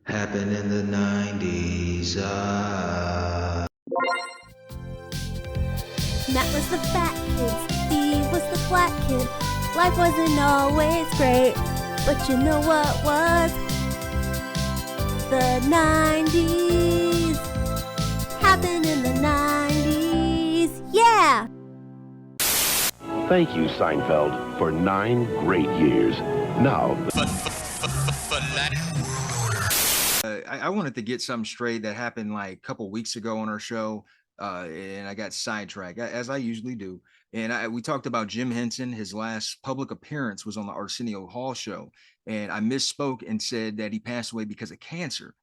Happened in the 90s. Matt was the fat kid, Steve was the black kid. Life wasn't always great, but you know what was? The 90s. Happened in the 90s. Yeah! Thank you, Seinfeld, for 9 great years. Now, I wanted to get something straight that happened like a couple weeks ago on our show, and I got sidetracked, as I usually do. And we talked about Jim Henson. His last public appearance was on the Arsenio Hall show, and I misspoke and said that he passed away because of cancer.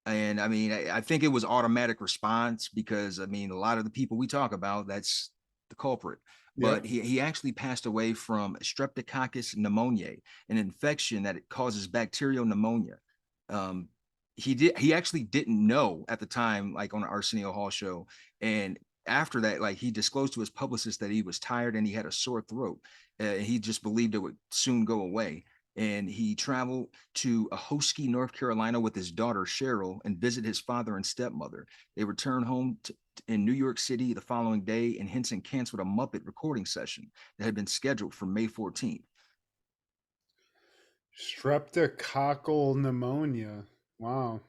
And I mean, I think it was automatic response because I mean, a lot of the people we talk about, that's the culprit. But he actually passed away from Streptococcus pneumoniae, an infection that it causes bacterial pneumonia. He actually didn't know at the time, like on the Arsenio Hall show. And after that, like he disclosed to his publicist that he was tired and he had a sore throat. He just believed it would soon go away. And he traveled to Ahoskie, North Carolina with his daughter, Cheryl, and visit his father and stepmother. They returned home in New York City the following day, and Henson canceled a Muppet recording session that had been scheduled for May 14th. Streptococcal pneumonia. Wow.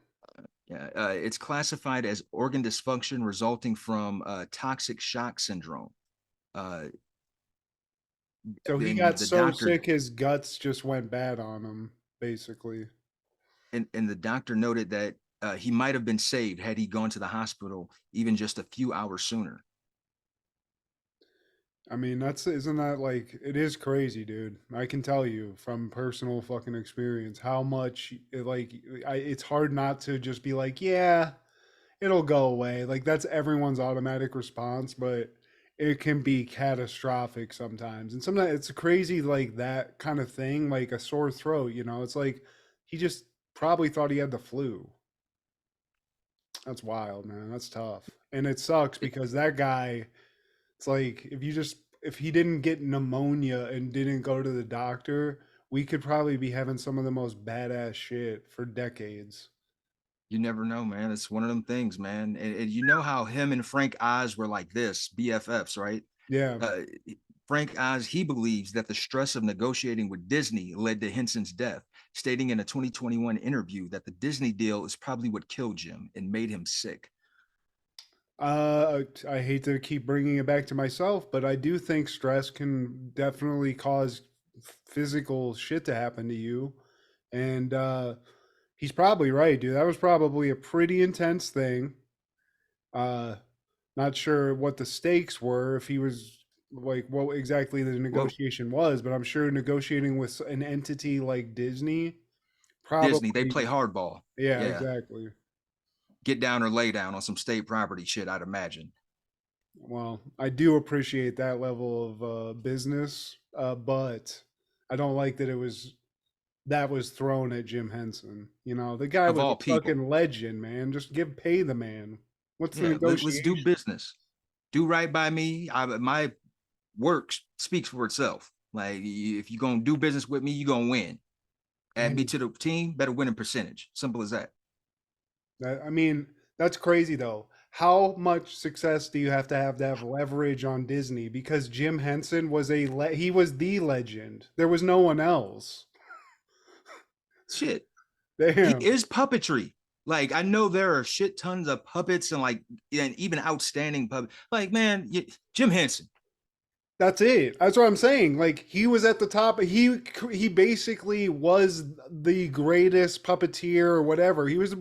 Yeah, it's classified as organ dysfunction resulting from toxic shock syndrome. So he got so sick his guts just went bad on him, basically. And the doctor noted that he might have been saved had he gone to the hospital even just a few hours sooner. I mean, isn't that like, it is crazy, dude. I can tell you from personal fucking experience how much it's hard not to just be like, yeah, it'll go away. Like that's everyone's automatic response, but it can be catastrophic sometimes. And sometimes it's crazy, like that kind of thing, like a sore throat, it's like he just probably thought he had the flu. That's wild, man. That's tough. And it sucks because that guy, it's like if he didn't get pneumonia and didn't go to the doctor, we could probably be having some of the most badass shit for decades. You never know, man. It's one of them things, man. And you know how him and Frank Oz were like this, BFFs, right? Yeah. Frank Oz, he believes that the stress of negotiating with Disney led to Henson's death, stating in a 2021 interview that the Disney deal is probably what killed Jim and made him sick. I hate to keep bringing it back to myself, but I do think stress can definitely cause physical shit to happen to you. And he's probably right, dude. That was probably a pretty intense thing. Not sure what the stakes were, if he was like what exactly the negotiation was, but I'm sure negotiating with an entity like Disney, probably Disney, they play hardball. Yeah, exactly. Get down or lay down on some state property shit, I'd imagine. Well, I do appreciate that level of business, but I don't like that that was thrown at Jim Henson. The guy was a fucking legend, man. Just pay the man. What's the negotiation? Let's do business. Do right by me. My work speaks for itself. Like if you're gonna do business with me, you're gonna win. Add me to the team, better win in percentage. Simple as that. I mean, that's crazy though. How much success do you have to have leverage on Disney? Because Jim Henson was he was the legend. There was no one else. Shit. Damn. He is puppetry. Like I know there are shit tons of puppets and even outstanding puppets. Like man, Jim Henson. That's it. That's what I'm saying. Like he was at the top. He basically was the greatest puppeteer or whatever. He was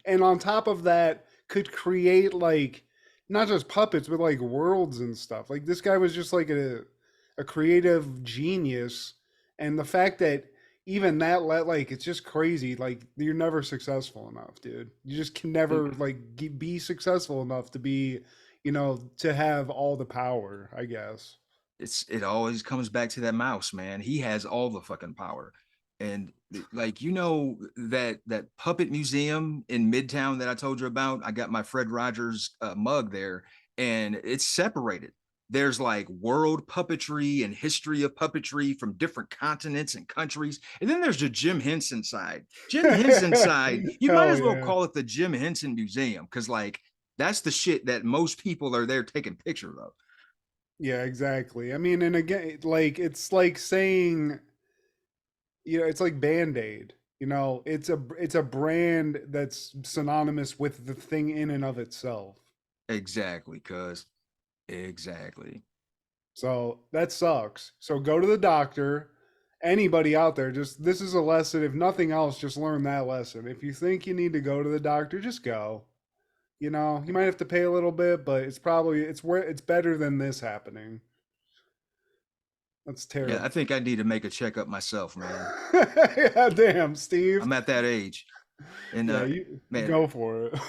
and on top of that, could create like not just puppets but like worlds and stuff. Like this guy was just like a creative genius. And the fact that even that like it's just crazy. Like you're never successful enough, dude. You just can never be successful enough to be, to have all the power, I guess. It always comes back to that mouse, man. He has all the fucking power. And like that puppet museum in Midtown that I told you about, I got my Fred Rogers mug there, and it's separated. there's like world puppetry and history of puppetry from different continents and countries. And then there's the Jim Henson side. Jim Henson side, you might as well call it the Jim Henson Museum, because like that's the shit that most people are there taking pictures of. Yeah, exactly. I mean, and again, like it's like saying, it's like Band-Aid. It's a brand that's synonymous with the thing in and of itself. Exactly, cuz exactly. So that sucks. So go to the doctor. Anybody out there, this is a lesson. If nothing else, just learn that lesson. If you think you need to go to the doctor, just go. You might have to pay a little bit, but it's better than this happening. That's terrible. Yeah, I think I need to make a checkup myself, man. Yeah, damn, Steve. I'm at that age. And man, go for it.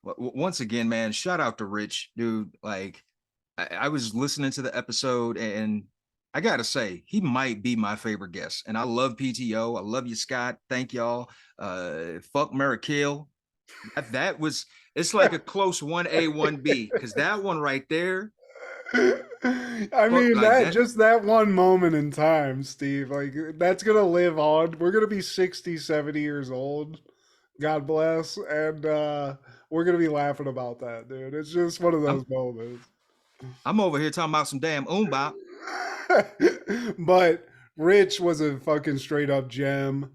Once again, man, shout out to Rich, dude. Like, I was listening to the episode, and I gotta say, he might be my favorite guest. And I love PTO. I love you, Scott. Thank y'all. Fuck Mary Kill. It's like a close 1A, 1B, because that one right there. I mean, like just that one moment in time, Steve, like that's gonna live on. We're gonna be 60, 70 years old. God bless. And we're gonna be laughing about that, dude. It's just one of those moments. I'm over here talking about some damn Oombop. But Rich was a fucking straight up gem.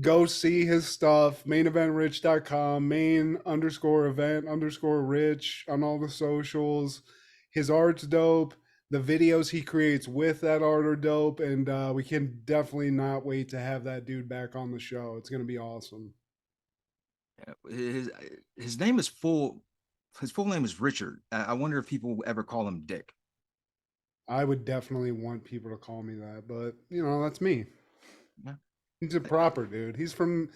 Go see his stuff, maineventrich.com, main_event_rich on all the socials. His art's dope. The videos he creates with that art are dope. And we can definitely not wait to have that dude back on the show. It's going to be awesome. His name is full. His full name is Richard. I wonder if people will ever call him Dick. I would definitely want people to call me that, but that's me. Yeah. He's a proper dude. He's from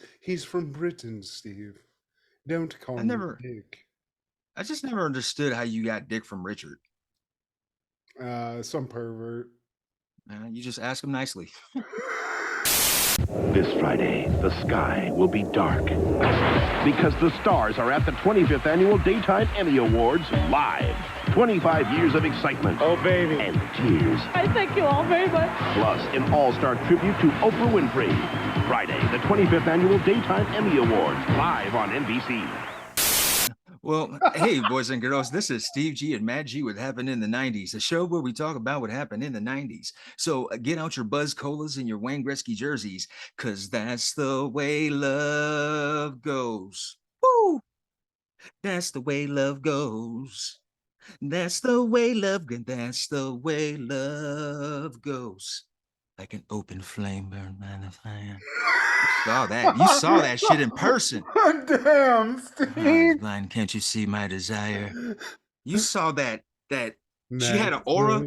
Britain, Steve. Don't call me Dick. I just never understood how you got Dick from Richard. Some pervert. You just ask him nicely. This Friday, the sky will be dark because the stars are at the 25th Annual Daytime Emmy Awards live. 25 years of excitement. Oh, baby. And tears. I thank you all very much. Plus, an all-star tribute to Oprah Winfrey. Friday, the 25th Annual Daytime Emmy Awards, live on NBC. Well, hey, boys and girls, this is Steve G and Matt G with Happened in the 90s, a show where we talk about what happened in the 90s. So get out your Buzz Colas and your Wayne Gretzky jerseys, because that's the way love goes. Woo! That's the way love goes. That's the way love goes. That's the way love goes. Like an open flame burned by the fire. You saw that shit in person. Damn, Steve. Blind, can't you see my desire? You saw that she had an aura.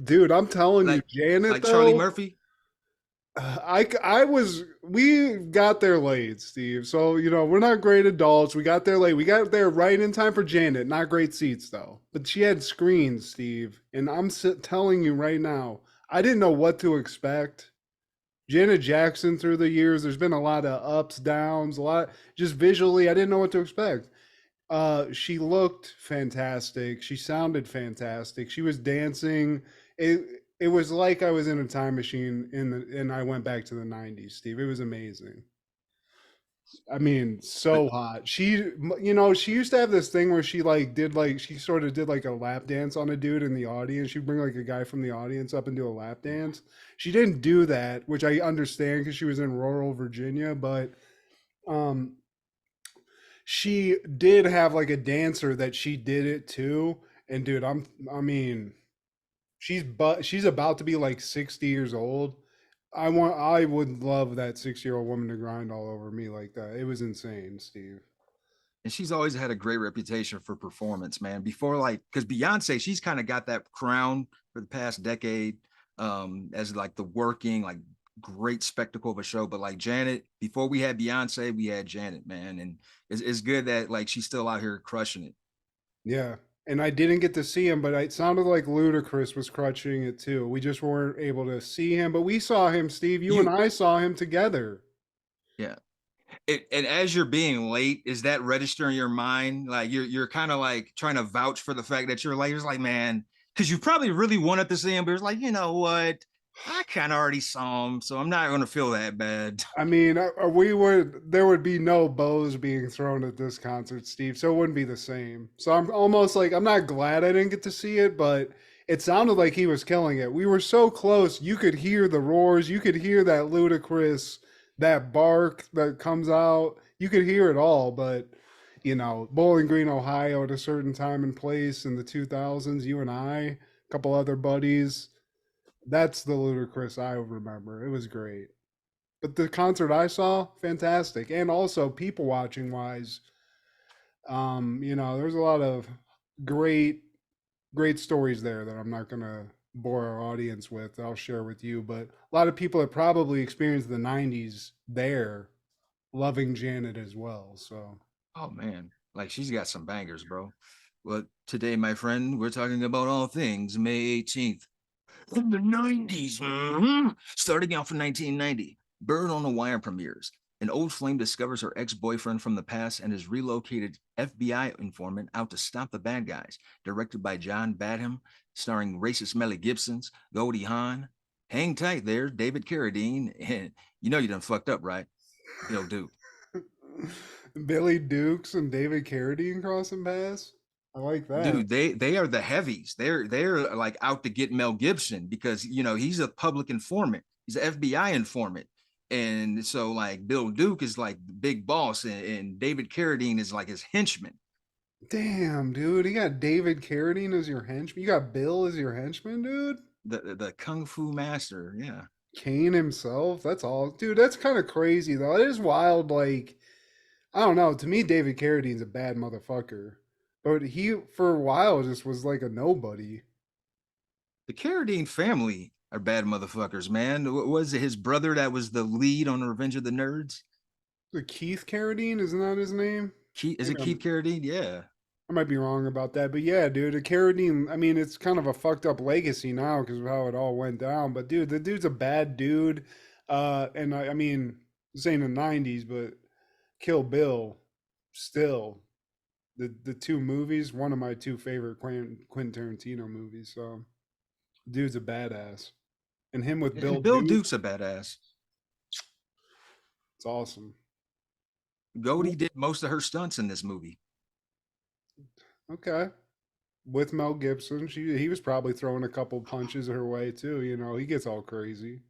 Dude, I'm telling you, Janet, like Charlie Murphy. We got there late, Steve. So, we're not great adults. We got there late. We got there right in time for Janet. Not great seats, though. But she had screens, Steve. And I'm telling you right now, I didn't know what to expect. Janet Jackson through the years, there's been a lot of ups, downs, a lot just visually. I didn't know what to expect. She looked fantastic. She sounded fantastic. She was dancing. It was like I was in a time machine and I went back to the 90s, Steve. It was amazing. I mean, so hot. She used to have this thing where she sort of did like a lap dance on a dude in the audience. She'd bring like a guy from the audience up and do a lap dance. She didn't do that, which I understand because she was in rural Virginia, but she did have like a dancer that she did it too. And dude, she's about to be like 60 years old. I would love that 6-year-old woman to grind all over me like that. It was insane, Steve. And she's always had a great reputation for performance, man. Before, because Beyonce, she's kind of got that crown for the past decade as like the working, like great spectacle of a show. But like Janet, before we had Beyonce, we had Janet, man. And it's good that like she's still out here crushing it. Yeah. And I didn't get to see him, but it sounded like Ludacris was crushing it too. We just weren't able to see him, but we saw him, Steve. You and I saw him together. Yeah. And as you're being late, is that register in your mind? Like you're kind of like trying to vouch for the fact that you're late. It's like, man, because you probably really wanted to see him, but it's like, you know what? I kind of already saw him, so I'm not going to feel that bad. I mean, there would be no bows being thrown at this concert, Steve, so it wouldn't be the same. So I'm almost like, I'm not glad I didn't get to see it, but it sounded like he was killing it. We were so close, you could hear the roars, you could hear that ludicrous, that bark that comes out, you could hear it all. But Bowling Green, Ohio, at a certain time and place in the 2000s, you and I, a couple other buddies, that's the ludicrous I remember. It was great. But the concert I saw, fantastic. And also people watching wise, there's a lot of great, great stories there that I'm not gonna bore our audience with. I'll share with you. But a lot of people that probably experienced the '90s there, loving Janet as well. So Oh man, like she's got some bangers, bro. Well, today, my friend, we're talking about all things May 18th in the 90s. Starting out from 1990, Bird on the Wire premieres. An old flame discovers her ex-boyfriend from the past and his relocated FBI informant out to stop the bad guys. Directed by John Badham, starring racist Melly Gibsons, Goldie Hawn. Hang tight there, David Carradine. And you know you done fucked up, right? Yo, dude. Billy Dukes and David Carradine crossing paths. I like that. Dude, they are the heavies. They're like out to get Mel Gibson because he's a public informant. He's an FBI informant. And so like Bill Duke is like the big boss and David Carradine is like his henchman. Damn, dude. You got David Carradine as your henchman. You got Bill as your henchman, dude. The Kung Fu master, yeah. Kane himself. That's all. Dude, that's kind of crazy though. It is wild, like I don't know. To me, David Carradine's a bad motherfucker. But he, for a while, just was like a nobody. The Carradine family are bad motherfuckers, man. Was it his brother that was the lead on Revenge of the Nerds? The Keith Carradine, isn't that his name? Is it Keith Carradine? Yeah. I might be wrong about that, but yeah, dude, the Carradine. I mean, it's kind of a fucked up legacy now because of how it all went down. But dude, the dude's a bad dude. And I mean, this ain't the '90s, but Kill Bill, still the two movies, one of my two favorite Quentin Tarantino movies. So, dude's a badass, and him with Bill Duke's a badass. It's awesome. Goldie did most of her stunts in this movie. Okay. With Mel Gibson, he was probably throwing a couple punches her way too. He gets all crazy.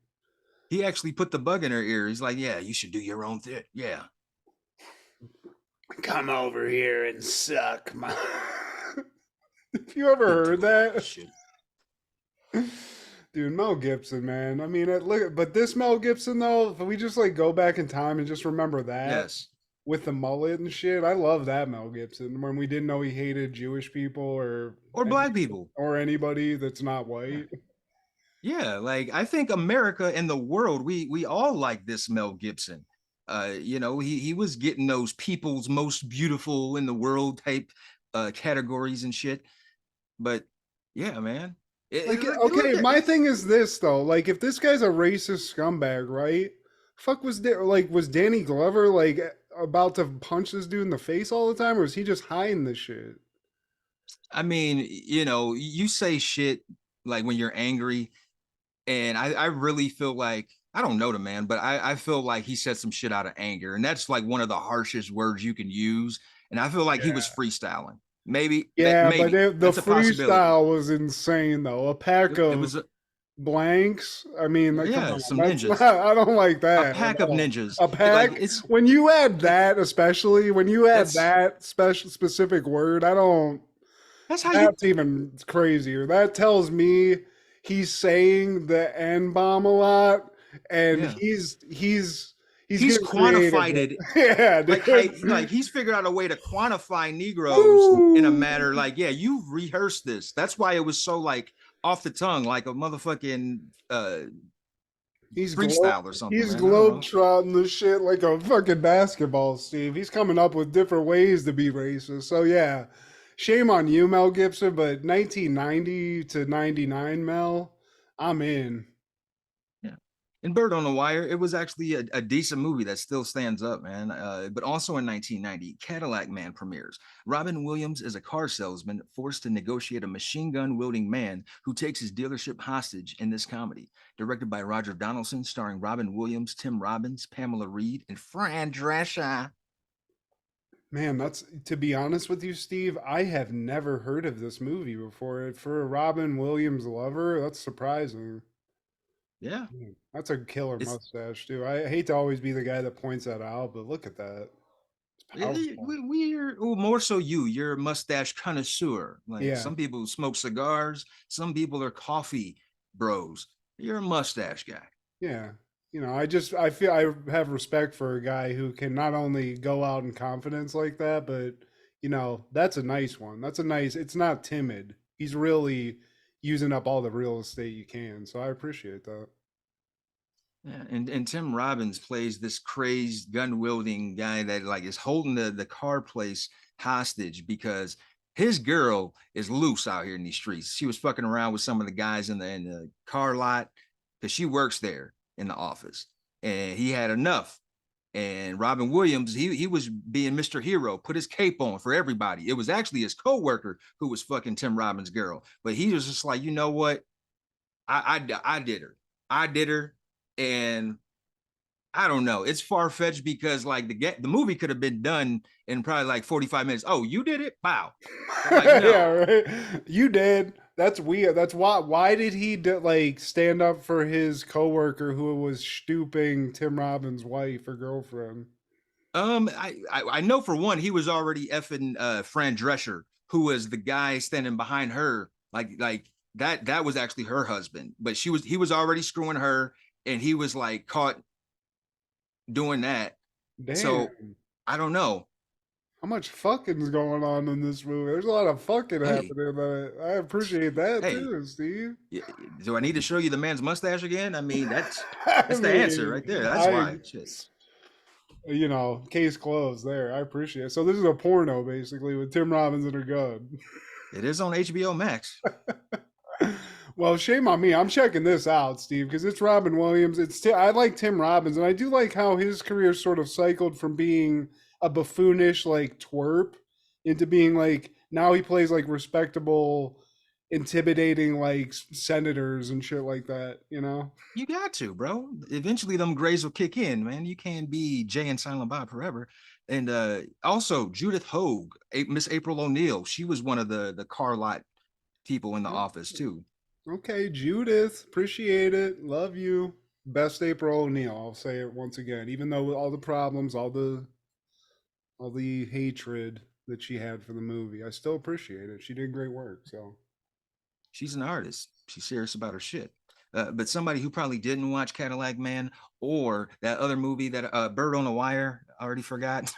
He actually put the bug in her ear. He's like, "Yeah, you should do your own thing. Yeah, come over here and suck my." Have you ever heard that? Shit. Dude, Mel Gibson, man. I mean, but this Mel Gibson though, if we just like go back in time and just remember that. Yes. With the mullet and shit. I love that Mel Gibson when we didn't know he hated Jewish people or black people or anybody that's not white. Yeah, like I think America and the world, we all like this Mel Gibson. He was getting those people's most beautiful in the world type categories and shit. But yeah, man. My thing is this though. Like if this guy's a racist scumbag, right? Fuck was Danny Glover like about to punch this dude in the face all the time, or is he just hiding this shit? I mean, you say shit like when you're angry, and I really feel like I don't know the man, but I feel like he said some shit out of anger, and that's like one of the harshest words you can use. And I feel like he was freestyling. Maybe. But the freestyle was insane though. A pack of blanks. I mean, some ninjas. I don't like that. A pack of ninjas. A pack. Like, when you add that, especially when you add that specific word, I don't. That's even crazier. That tells me he's saying the N bomb a lot, and he's quantified it. Yeah, like he's figured out a way to quantify Negroes in a matter like, yeah, you've rehearsed this. That's why it was so like off the tongue, like a motherfucking freestyle or something. He's globetrotting the shit like a fucking basketball, Steve. He's coming up with different ways to be racist. So yeah, shame on you, Mel Gibson. But 1990 to 99, Mel, I'm in. And Bird on the Wire, it was actually a decent movie that still stands up, man. But also in 1990, Cadillac Man premieres. Robin Williams is a car salesman forced to negotiate a machine gun wielding man who takes his dealership hostage in this comedy. Directed by Roger Donaldson, starring Robin Williams, Tim Robbins, Pamela Reed, and Fran Drescher. Man, that's to be honest with you, Steve. I have never heard of this movie before. For a Robin Williams lover, that's surprising. Yeah. That's a killer It's mustache, too. I hate to always be the guy that points that out, but look at that. It's powerful. we're more so you're a mustache connoisseur. Like Yeah, some people smoke cigars, some people are coffee bros. You're a mustache guy. yeah. I feel I have respect for a guy who can not only go out in confidence like that, but that's a nice one. That's a nice. It's not timid. He's really using up all the real estate you can. So I appreciate that. Yeah, and Tim Robbins plays this crazed gun wielding guy that like is holding the car place hostage because his girl is loose out here in these streets. She was fucking around with some of the guys in the car lot because she works there in the office, and he had enough. And Robin Williams, he was being Mr. Hero, put his cape on for everybody. It was actually his co-worker who was fucking Tim Robbins' girl, but he was just like, you know what? I did her. I did her, and I don't know. It's far fetched because like the movie could have been done in probably like 45 minutes. Oh, you did it? Wow. Like no. Yeah, right. You did. That's weird. That's why. Why did he like stand up for his coworker who was stooping Tim Robbins' wife or girlfriend? I know for one he was already effing Fran Drescher, who was the guy standing behind her, like that was actually her husband, but he was already screwing her, and he was like caught doing that. Damn. So I don't know. How much fucking is going on in this movie? There's a lot of fucking Hey, happening. I appreciate that hey, too, Steve. do I need to show you the man's mustache again? I mean, that's I the answer right there. That's why. Shit. Case closed there. I appreciate it. So this is a porno basically with Tim Robbins and her gun. It is on HBO Max. Well, shame on me. I'm checking this out, Steve, because it's Robin Williams. I like Tim Robbins, and I do like how his career sort of cycled from being a buffoonish like twerp into being like now he plays like respectable, intimidating like senators and shit like that. You got to, bro. Eventually, them grays will kick in, man. You can't be Jay and Silent Bob forever. And also, Judith Hogue, Miss April O'Neil, she was one of the car lot people in the office too. Okay, Judith, appreciate it. Love you. Best April O'Neil. I'll say it once again. Even though with all the problems, all the hatred that she had for the movie, I still appreciate it. She did great work. So she's an artist. She's serious about her shit. But somebody who probably didn't watch Cadillac Man or that other movie that Bird on the Wire, I already forgot.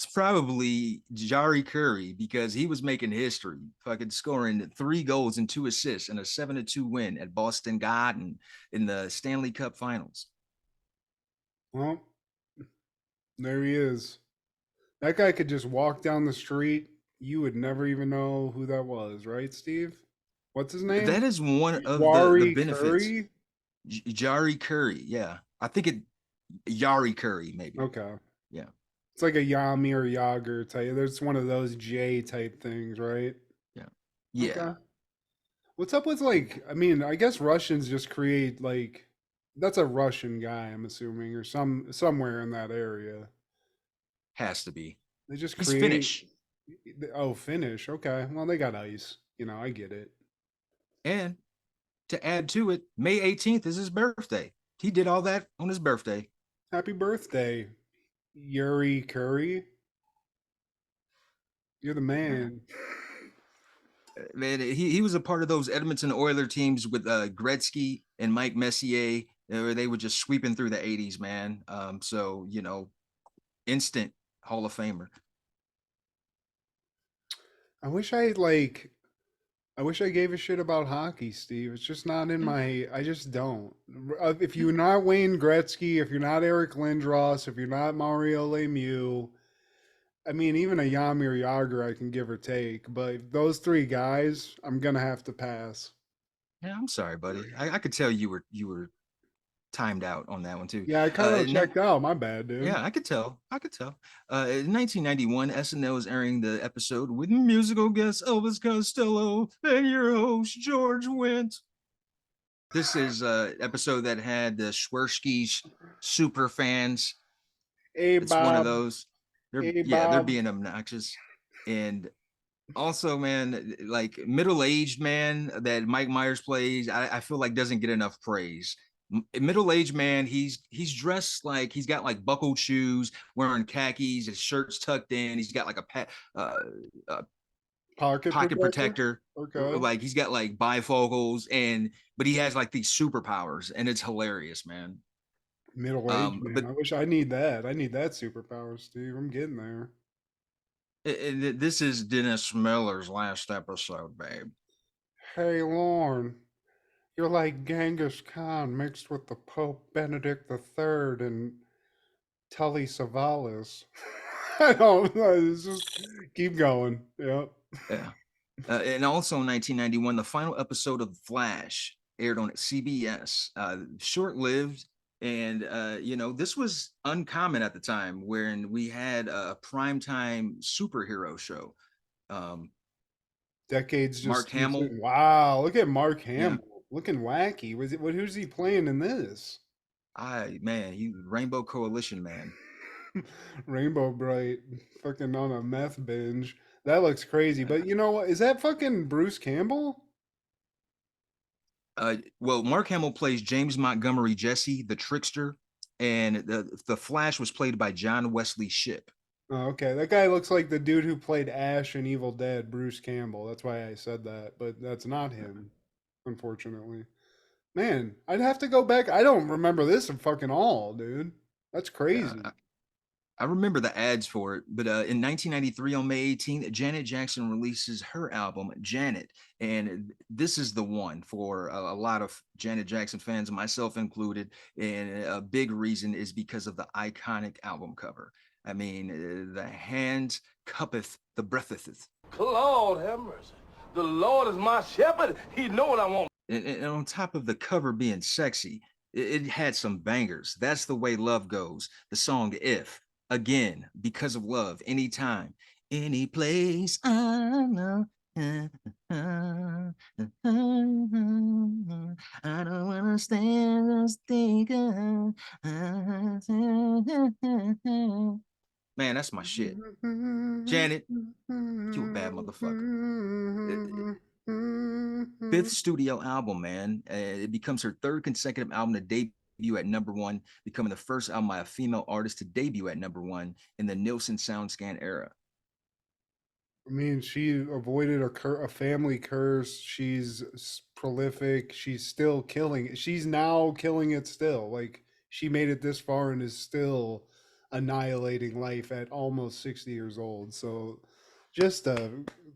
It's probably Jari Curry because he was making history, fucking scoring 3 goals and 2 assists in a 7-2 win at Boston Garden in the Stanley Cup Finals. Well, there he is. That guy could just walk down the street. You would never even know who that was, right, Steve? What's his name? That is one of the benefits. Curry? Jari Curry, yeah. I think it Yari Curry, maybe. Okay. Yeah. It's like a Yami or Yager type. There's one of those J type things, right? Yeah. Yeah. Okay. What's up with I guess Russians just create that's a Russian guy, I'm assuming, or somewhere in that area. Has to be. They just He's Finnish. Oh, Finnish. Okay. Well, they got ice. I get it. And to add to it, May 18th is his birthday. He did all that on his birthday. Happy birthday, Yuri Curry. You're the man. Man, he was a part of those Edmonton Oilers teams with Gretzky and Mike Messier, where they were just sweeping through the 80s, man. So, instant Hall of Famer. I wish I gave a shit about hockey, Steve. It's just not in I just don't. If you're not Wayne Gretzky, if you're not Eric Lindros, if you're not Mario Lemieux, even a Yamir Yager I can give or take. But those 3 guys, I'm going to have to pass. Yeah, I'm sorry, buddy. I could tell you were timed out on that one too. Yeah, I kind of And that, checked out. My bad, dude. yeah, I could tell. I could tell. In 1991, SNL was airing the episode with musical guest Elvis Costello and your host George Wendt. This is a episode that had the Schwersky's super fans. Hey, It's one of Bob. those. Hey, They're Bob. being obnoxious. And also, man, like middle-aged man that Mike Myers plays, I feel like doesn't get enough praise. Middle-aged man, he's dressed like he's got like buckled shoes, wearing khakis, his shirt's tucked in, he's got like a Pocket pocket protector. Okay. Like he's got like bifocals, but he has like these superpowers, and it's hilarious, man. Middle aged man. But I wish I need that. I need that superpower, Steve. I'm getting there. this is Dennis Miller's last episode, babe. Hey, Lorne. You're like Genghis Khan mixed with the Pope Benedict III and Tully Savalas. I don't know. It's just keep going. Yep. Yeah. And also in 1991, the final episode of Flash aired on CBS. Short-lived, and this was uncommon at the time, wherein we had a primetime superhero show. Decades just Mark Hamill. Wow, look at Mark Yeah. Hamill. Looking wacky. Who's he playing in this? He Rainbow Coalition man. Rainbow Bright, fucking on a meth binge. That looks crazy. But you know what? Is that fucking Bruce Campbell? Well, Mark Hamill plays James Montgomery Jesse, the trickster, and the Flash was played by John Wesley Shipp. Oh, okay. That guy looks like the dude who played Ash in Evil Dead, Bruce Campbell. That's why I said that, but that's not him, unfortunately. Man, I'd have to go back. I don't remember this fucking all, dude. That's crazy. I remember the ads for it, but in 1993 on May 18th, Janet Jackson releases her album, Janet. And this is the one for a lot of Janet Jackson fans, myself included. And a big reason is because of the iconic album cover. I mean, the hand cuppeth, the breatheth. Lord have mercy. The Lord is my shepherd. He know what I want. And on top of the cover being sexy, it had some bangers. That's the way love goes. The song If. Again, because of love, anytime, any place, I know. I don't want to stand just thinking. Man, that's my shit. Janet, you a bad motherfucker. Fifth studio album, man. It becomes her third consecutive album to debut at #1, becoming the first album by a female artist to debut at #1 in the Nielsen SoundScan era. I mean, she avoided a family curse. She's prolific. She's still killing it. She's now killing it still. Like, she made it this far and is still annihilating life at almost 60 years old. So just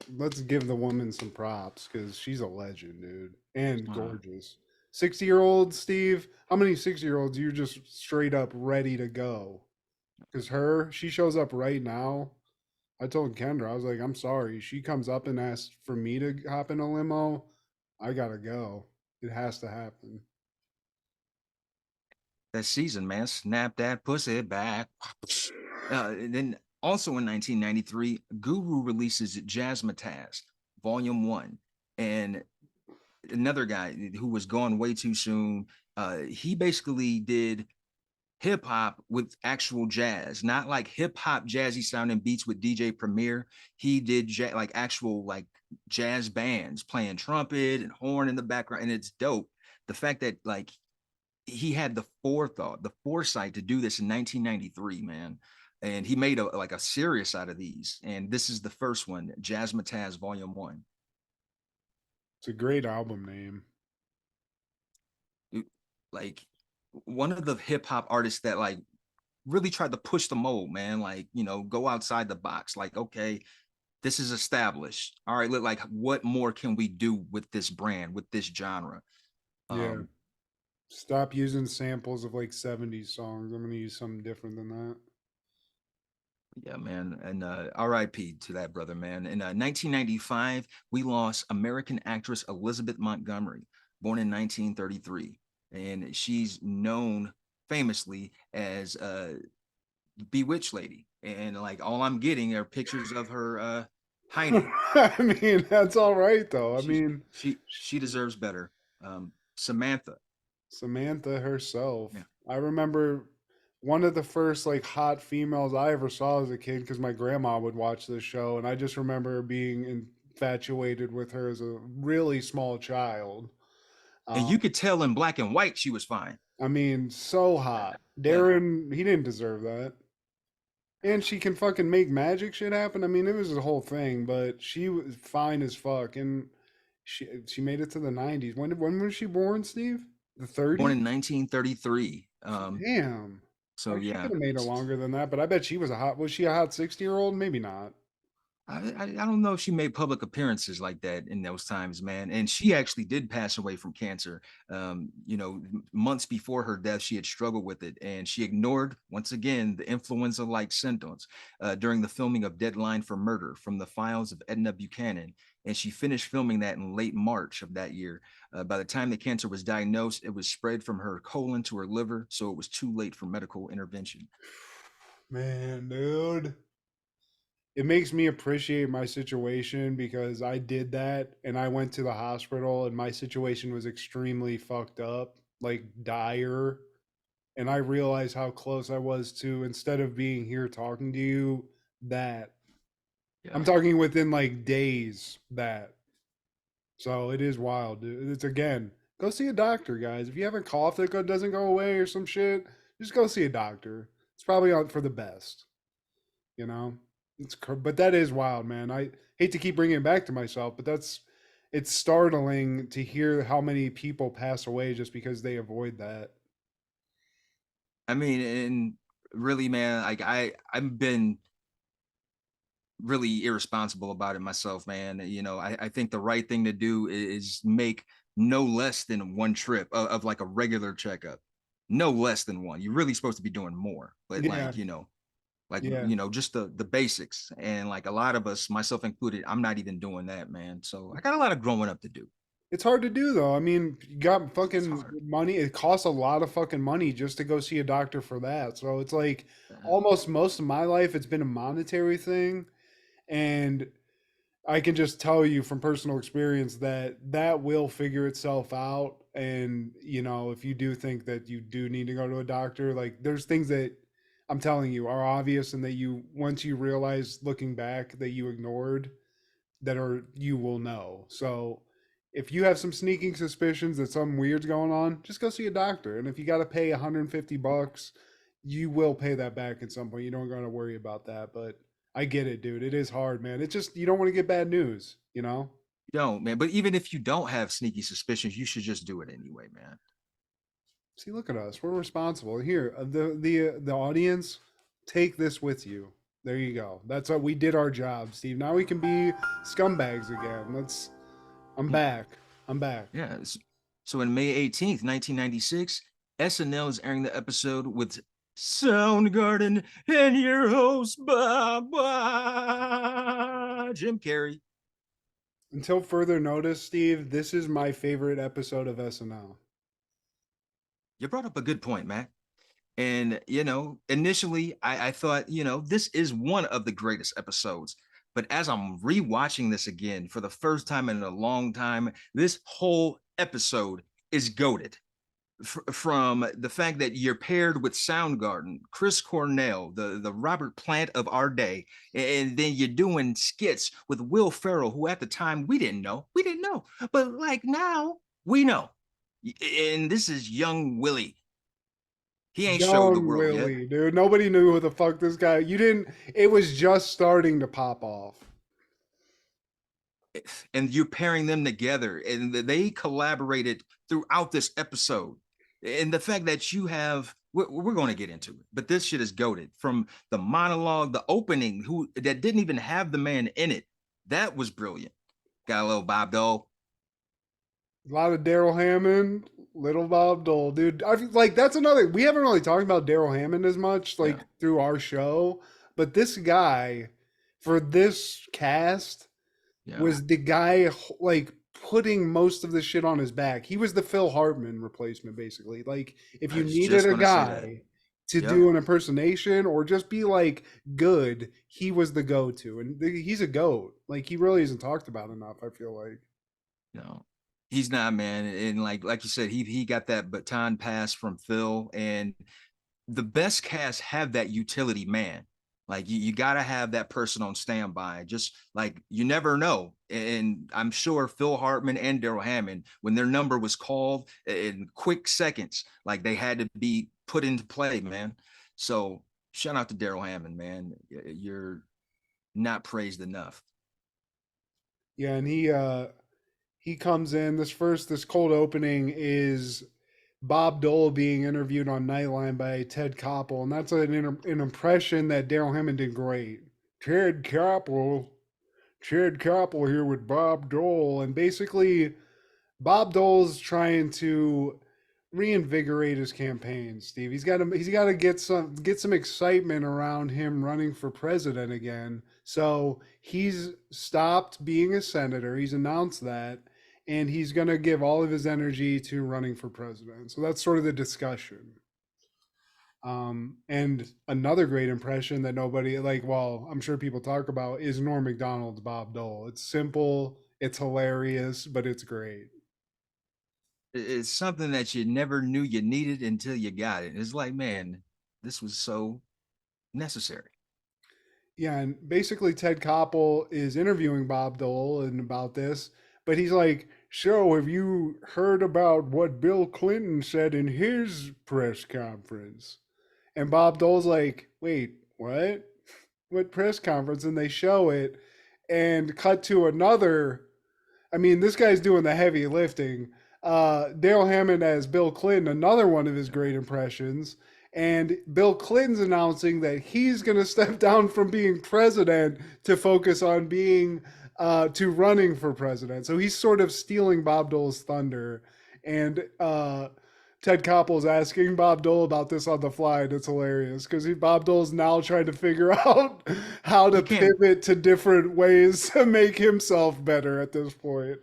let's give the woman some props because she's a legend, dude, and gorgeous. 60-year-old Steve, how many 60-year-olds you're just straight up ready to go? Because she shows up right now. I told Kendra, I was like, I'm sorry. She comes up and asks for me to hop in a limo. I gotta go. It has to happen. That season, man, snap that pussy back. And then also in 1993, Guru releases Jazzmatazz, Volume 1. And another guy who was gone way too soon, he basically did hip hop with actual jazz, not like hip hop jazzy sounding beats with DJ Premier. He did like actual like jazz bands playing trumpet and horn in the background, and it's dope. The fact that like he had the foresight to do this in 1993, man, and he made a series out of these. And this is the first one, Jazzmatazz Volume 1. It's a great album name. Like one of the hip hop artists that like really tried to push the mold, man. Like, go outside the box. Like, okay, this is established. All right, look, like what more can we do with this brand, with this genre? Yeah. Stop using samples of like 70s songs. I'm gonna use something different than that. Yeah, man. And RIP to that brother, man. In 1995, we lost American actress Elizabeth Montgomery, born in 1933. and she's known famously as Bewitched Lady. And like all I'm getting are pictures of her hiding. I mean, that's all right though. I She mean, she deserves better. Samantha. Samantha herself. Yeah. I remember one of the first like hot females I ever saw as a kid because my grandma would watch this show, and I just remember being infatuated with her as a really small child. And Um, you could tell in black and white she was fine. I mean, so hot. Yeah. Darren, he didn't deserve that. And she can fucking make magic shit happen. I mean, it was a whole thing, but she was fine as fuck, and she made it to the 90s. When was she born, Steve? The Born 30s? in 1933. Damn. So Oh, she yeah, could have made it longer than that, but I bet she was was she a hot 60-year-old? Maybe not. I don't know if she made public appearances like that in those times, man. And she actually did pass away from cancer. You know, months before her death, she had struggled with it, and she ignored once again the influenza-like symptoms during the filming of Deadline for Murder from the files of Edna Buchanan. And she finished filming that in late March of that year. By the time the cancer was diagnosed, it was spread from her colon to her liver, so it was too late for medical intervention. Man, dude. It makes me appreciate my situation because I did that and I went to the hospital and my situation was extremely fucked up, like dire. And I realized how close I was to, instead of being here talking to you, that Yeah. I'm talking within like days that. So it is wild, dude. It's again, go see a doctor, guys. If you have a cough that doesn't go away or some shit, just go see a doctor. It's probably for the best, you know? But that is wild, man. I hate to keep bringing it back to myself, but it's startling to hear how many people pass away just because they avoid that. I mean, and really, man, like I've been really irresponsible about it myself, man. You know, I think the right thing to do is make no less than one trip of like a regular checkup. No less than one. You're really supposed to be doing more, but Yeah, like yeah. just the basics. And like a lot of us, myself included, I'm not even doing that, man. So I got a lot of growing up to do. It's hard to do though. I mean, you got It's fucking hard. money. It costs a lot of fucking money just to go see a doctor for that. So it's like Uh, almost most of my life it's been a monetary thing, and I can just tell you from personal experience that that will figure itself out. And, if you do think that you do need to go to a doctor, like there's things that I'm telling you are obvious and that once you realize looking back that you ignored, you will know. So if you have some sneaking suspicions that something weird's going on, just go see a doctor. And if you got to pay $150, you will pay that back at some point. You don't got to worry about that. But I get it, dude. It is hard, man. It's just, you don't want to get bad news, you know? you don't, man. But even if you don't have sneaky suspicions, you should just do it anyway, man. See, look at us. We're responsible. Here, the audience, take this with you. There you go. That's what we did our job, Steve. Now we can be scumbags again. I'm back. I'm back. Yeah. So in May 18th, 1996, SNL is airing the episode with Soundgarden and your host, Jim Carrey. Until further notice, Steve, this is my favorite episode of SNL. You brought up a good point, Matt. And, initially I thought, this is one of the greatest episodes. But as I'm rewatching this again for the first time in a long time, this whole episode is goated. From the fact that you're paired with Soundgarden, Chris Cornell, the Robert Plant of our day, and then you're doing skits with Will Ferrell, who at the time we didn't know, but like now we know. And this is young Willie. He ain't showed the Young world yet. Willie, dude. Nobody knew who the fuck this guy. You didn't. It was just starting to pop off. And you're pairing them together, and they collaborated throughout this episode. And the fact that you have, we're going to get into it, but this shit is goated. From the monologue, the opening, that didn't even have the man in it, that was brilliant. Got a little Bob Dole. A lot of Daryl Hammond, little Bob Dole, dude. I feel like that's another. We haven't really talked about Daryl Hammond as much, like through our show, but this guy for this cast was the guy like putting most of the shit on his back. He was the Phil Hartman replacement, basically. Like, if I you was needed just a gonna say that. guy to Yep. do an impersonation or just be like good, he was the go-to, and he's a goat. Like, he really isn't talked about enough, I feel like. No, he's not, man. And like you said, he got that baton pass from Phil, and the best casts have that utility man. Like you got to have that person on standby. Just like you never know. And I'm sure Phil Hartman and Daryl Hammond, when their number was called in quick seconds, like they had to be put into play, man. So shout out to Daryl Hammond, man. You're not praised enough. Yeah, and he comes in. This cold opening is Bob Dole being interviewed on Nightline by Ted Koppel, and that's an impression that Daryl Hammond did great. Ted Koppel, Ted Koppel here with Bob Dole, and basically Bob Dole's trying to reinvigorate his campaign. Steve, he's got to get some excitement around him running for president again. So he's stopped being a senator. He's announced that, and he's going to give all of his energy to running for president. So that's sort of the discussion. And another great impression that nobody I'm sure people talk about is Norm Macdonald's Bob Dole. It's simple, it's hilarious, but it's great. It's something that you never knew you needed until you got it. It's like, man, this was so necessary. Yeah, and basically Ted Koppel is interviewing Bob Dole and about this, but he's like, "So, have you heard about what Bill Clinton said in his press conference?" And Bob Dole's like, "Wait, what? What press conference?" And they show it and cut to another. I mean, this guy's doing the heavy lifting. Daryl Hammond as Bill Clinton, another one of his great impressions. And Bill Clinton's announcing that he's going to step down from being president to focus on to running for president. So he's sort of stealing Bob Dole's thunder. And Ted Koppel's asking Bob Dole about this on the fly, and it's hilarious because Bob Dole's now trying to figure out how to pivot to different ways to make himself better at this point.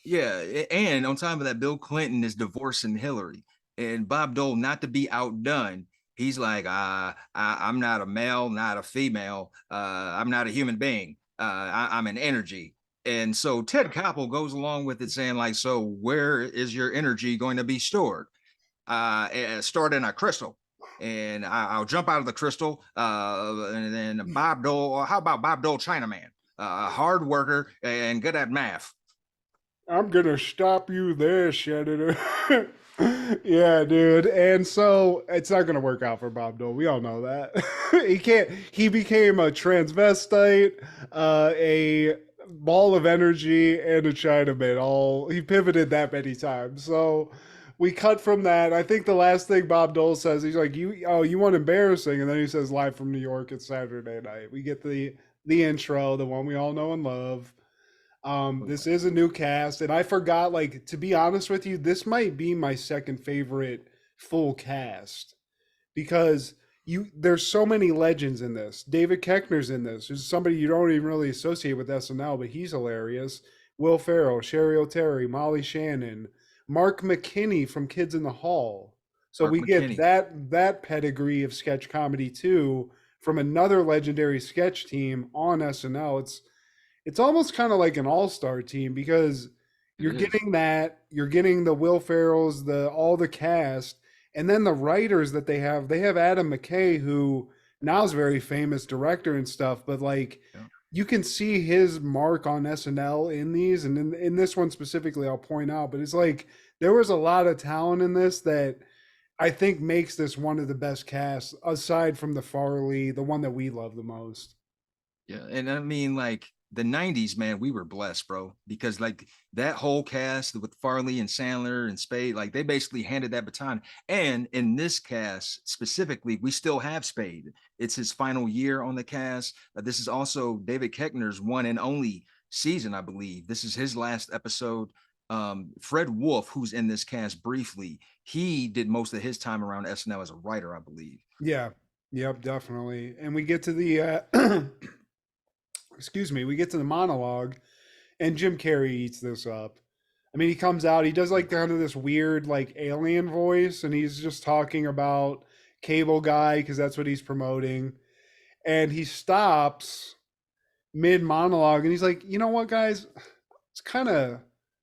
Yeah, and on top of that, Bill Clinton is divorcing Hillary, and Bob Dole, not to be outdone, he's like, I'm not a male, not a female, I'm not a human being, I'm an energy. And so Ted Koppel goes along with it, saying like, so where is your energy going to be stored? Stored in a crystal. And I'll jump out of the crystal. And then Bob Dole, how about Bob Dole, Chinaman, a hard worker and good at math. I'm gonna stop you there, Senator. Yeah, dude. And so it's not gonna work out for Bob Dole. We all know that. He can't. He became a transvestite, a ball of energy, and a Chinaman. He pivoted that many times. So we cut from that. I think the last thing Bob Dole says, he's like, you want embarrassing," and then he says, "Live from New York, it's Saturday night." We get the intro, the one we all know and love. This is a new cast, and I forgot, like, to be honest with you, this might be my second favorite full cast because there's so many legends in this. David Koechner's in this. There's somebody you don't even really associate with SNL, but he's hilarious. Will Ferrell, Sherry O'Terry, Molly Shannon, Mark McKinney from Kids in the Hall. So Mark McKinney. Get that pedigree of sketch comedy too from another legendary sketch team on SNL. It's almost kind of like an all-star team because you're getting the Will Ferrells, all the cast, and then the writers that they have Adam Mckay, who now is a very famous director and stuff, but you can see his mark on SNL in these, and in this one specifically, I'll point out, but it's like there was a lot of talent in this that I think makes this one of the best casts, aside from the Farley, the one that we love the most. Yeah, and I mean, like, the 90s, man, we were blessed, bro, because like that whole cast with Farley and Sandler and Spade, like they basically handed that baton. And in this cast specifically, we still have Spade. It's his final year on the cast. This is also David Koechner's one and only season, I believe. This is his last episode. Fred Wolf, who's in this cast briefly, he did most of his time around SNL as a writer, I believe. Yeah, yep, definitely. And we get to the we get to the monologue, and Jim Carrey eats this up. I mean, he comes out, he does like kind of this weird like alien voice, and he's just talking about Cable Guy because that's what he's promoting. And he stops mid monologue and he's like, you know what, guys? It's kind of,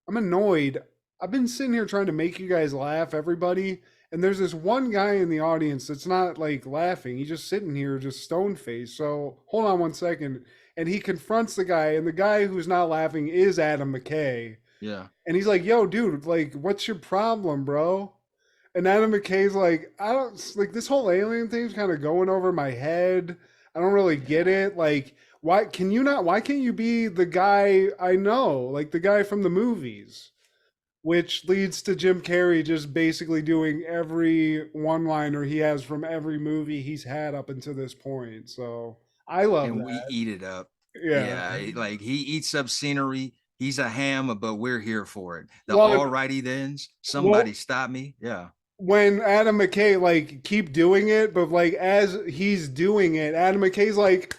I'm annoyed. I've been sitting here trying to make you guys laugh, everybody. And there's this one guy in the audience that's not like laughing. He's just sitting here, just stone faced. So hold on one second. And he confronts the guy, and the guy who's not laughing is Adam McKay. Yeah. And he's like, yo, dude, like, what's your problem, bro? And Adam McKay's like, I don't like this whole alien thing's kind of going over my head. I don't really get it. Like, why can't you be the guy I know, like the guy from the movies? Which leads to Jim Carrey just basically doing every one-liner he has from every movie he's had up until this point. So I love And that. we eat it up. Yeah. Like he eats up scenery. He's a ham, but we're here for it. The Well, alrighty thens. Somebody stop me. Yeah. when Adam McKay like keep doing it, but like as he's doing it, Adam McKay's like,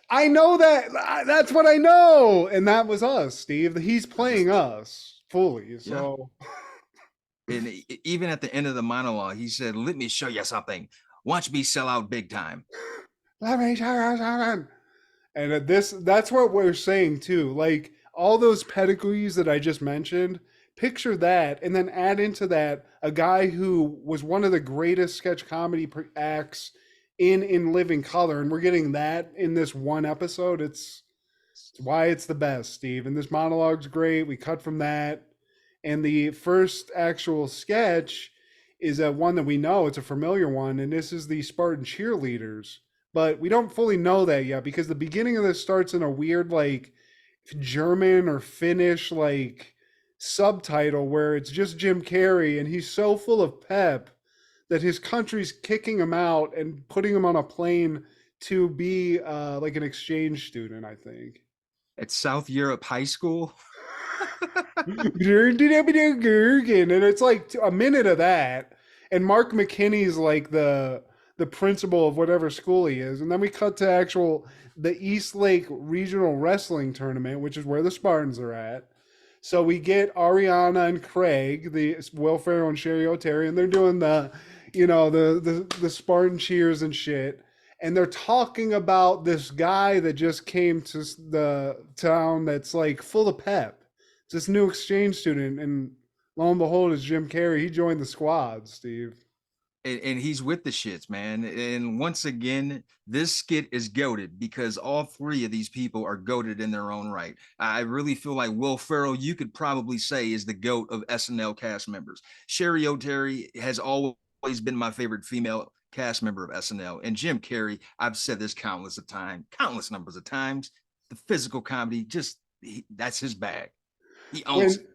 I know that's what I know, and that was us, Steve. He's playing us fully. So And even at the end of the monologue, he said, "Let me show you something. Watch me sell out big time." let me show you something. And that's what we're saying too. Like all those pedigrees that I just mentioned, picture that, and then add into that a guy who was one of the greatest sketch comedy acts in living color, and we're getting that in this one episode. It's why it's the best, Steve. And this monologue's great. We cut from that, and the first actual sketch is a one that we know. It's a familiar one, and this is the Spartan cheerleaders. But we don't fully know that yet because the beginning of this starts in a weird like German or Finnish like subtitle where it's just Jim Carrey, and he's so full of pep that his country's kicking him out and putting him on a plane to be like an exchange student, I think. At South Europe High School. And it's like a minute of that, and Mark McKinney's like the principal of whatever school he is, and then we cut to the East Lake Regional Wrestling Tournament, which is where the Spartans are at. So we get Ariana and Craig, the Will Ferrell and Sherry O'Terry, and they're doing the Spartan cheers and shit. And they're talking about this guy that just came to the town that's like full of pep. It's this new exchange student, and lo and behold, it's Jim Carrey. He joined the squad, Steve. And he's with the shits, man. And once again, this skit is goated because all three of these people are goated in their own right. I really feel like Will Ferrell, you could probably say, is the goat of SNL cast members. Sherry O'Terry has always been my favorite female cast member of SNL. And Jim Carrey, I've said this countless numbers of times, the physical comedy, that's his bag. He owns it.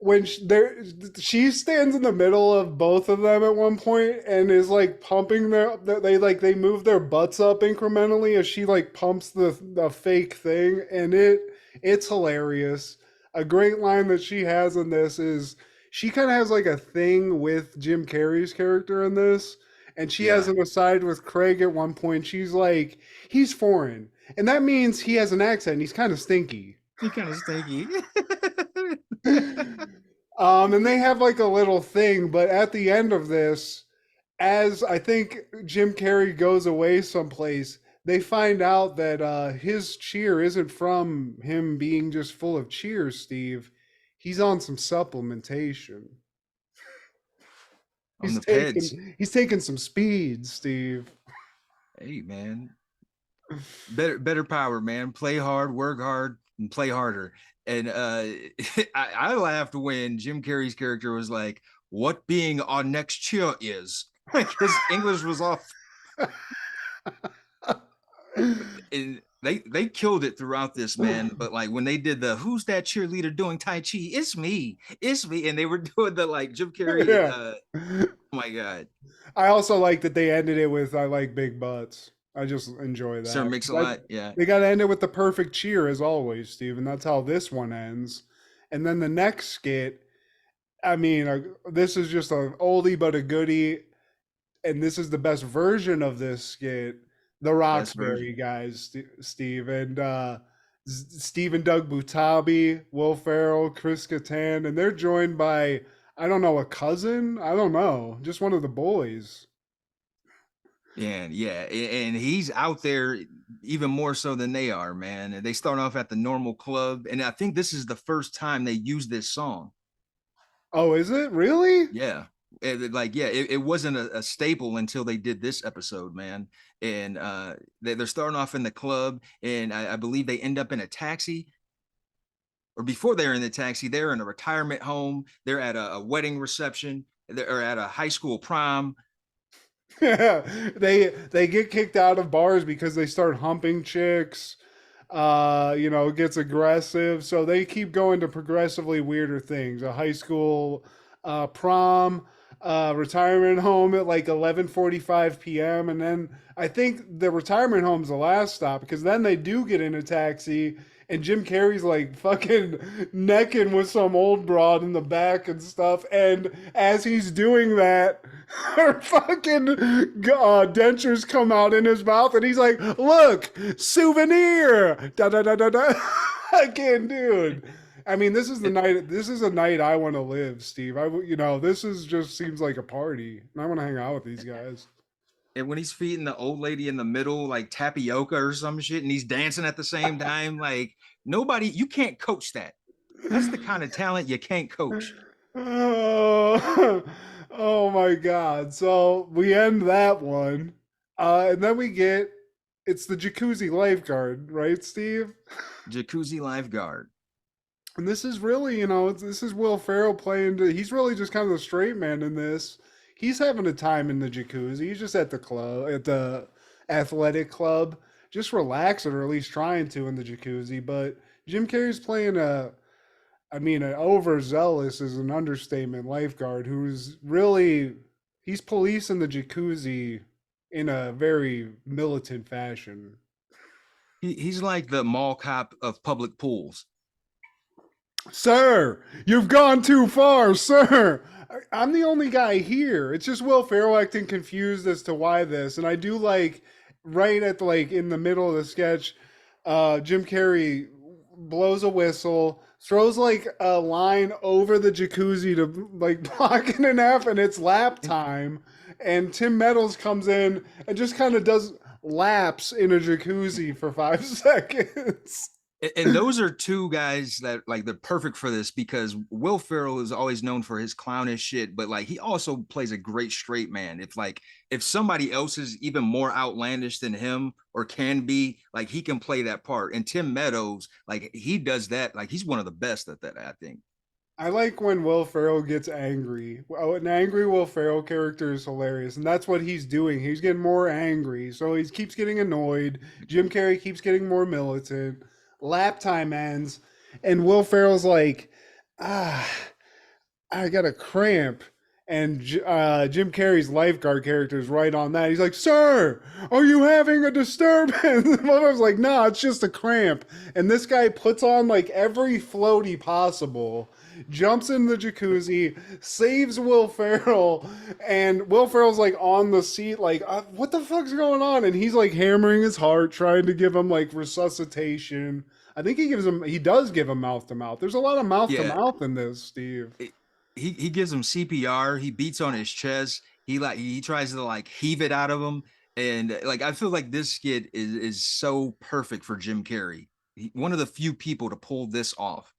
When she stands in the middle of both of them at one point and is like pumping they move their butts up incrementally as she like pumps the fake thing, and it's hilarious. A great line that she has in this is she kind of has like a thing with Jim Carrey's character in this, and she has an aside with Craig at one point. She's like, he's foreign, and that means he has an accent. He's kind of stinky. And they have like a little thing, but at the end of this, as I think Jim Carrey goes away someplace, they find out that his cheer isn't from him being just full of cheers, Steve. He's on some supplementation. He's taking some speed, Steve. Hey, man. Better power, man. Play hard, work hard, and play harder. And I laughed when Jim Carrey's character was like, "What being our next cheer is," because English was off. And they killed it throughout this, man. But like when they did the "Who's that cheerleader doing Tai Chi?" It's me, and they were doing the like Jim Carrey. Yeah. Oh my god! I also like that they ended it with "I like big butts." I just enjoy that. Sir Mix-a-Lot, yeah. They got to end it with the perfect cheer as always, Steve, and that's how this one ends. And then the next skit, I mean, this is just an oldie but a goodie, and this is the best version of this skit, the Roxbury Guys, Steve. And Stephen Doug Butabi, Will Ferrell, Chris Kattan, and they're joined by, I don't know, a cousin? I don't know, just one of the boys. And yeah, and he's out there even more so than they are, man. And they start off at the normal club, and I think this is the first time they use this song. Oh, is it really? Yeah. It wasn't a staple until they did this episode, man. And they're starting off in the club, and I believe they end up in a taxi. Or before they're in the taxi, they're in a retirement home. They're at a wedding reception. They're at a high school prom. Yeah, they get kicked out of bars because they start humping chicks. It gets aggressive. So they keep going to progressively weirder things. A high school prom, retirement home at like 11:45 p.m. And then I think the retirement home's the last stop because then they do get in a taxi and Jim Carrey's like fucking necking with some old broad in the back and stuff. And as he's doing that, her fucking dentures come out in his mouth, and he's like, "Look, souvenir!" Da da da da da. Again, dude. I mean, this is the night. This is a night I want to live, Steve. This is just seems like a party, and I want to hang out with these guys. And when he's feeding the old lady in the middle like tapioca or some shit, and he's dancing at the same time, like you can't coach that. That's the kind of talent you can't coach. Oh, oh my God. So we end that one. And then it's the Jacuzzi Lifeguard, right, Steve? Jacuzzi Lifeguard. And this is really, this is Will Ferrell he's really just kind of the straight man in this. He's having a time in the jacuzzi. He's just at the athletic club, just relaxing, or at least trying to in the jacuzzi. But Jim Carrey's playing an overzealous is an understatement lifeguard he's policing the jacuzzi in a very militant fashion. He's like the mall cop of public pools. Sir, you've gone too far, sir. I'm the only guy here. It's just Will Ferrell acting confused as to why this. And I do like right at in the middle of the sketch, Jim Carrey blows a whistle, throws like a line over the jacuzzi to like block it in half, and it's lap time. And Tim Meadows comes in and just kind of does laps in a jacuzzi for 5 seconds. And those are two guys that like they're perfect for this because Will Ferrell is always known for his clownish shit, but like he also plays a great straight man. If somebody else is even more outlandish than him or can be, like he can play that part. And Tim Meadows, like he does that, like he's one of the best at that, I think. I like when Will Ferrell gets angry. An angry Will Ferrell character is hilarious, and that's what he's doing. He's getting more angry, so he keeps getting annoyed. Jim Carrey keeps getting more militant. Lap time ends, and Will Ferrell's like, I got a cramp. And Jim Carrey's lifeguard character is right on that. He's like, "Sir, are you having a disturbance?" I was like, "No, it's just a cramp." And this guy puts on like every floaty possible, jumps in the jacuzzi, saves Will Ferrell, and Will Ferrell's like on the seat, like, "What the fuck's going on?" And he's like hammering his heart, trying to give him like resuscitation. I think he does give him mouth to mouth. There's a lot of mouth to mouth in this, Steve. He gives him CPR. He beats on his chest. He tries to like heave it out of him. And like I feel like this skit is so perfect for Jim Carrey. One of the few people to pull this off.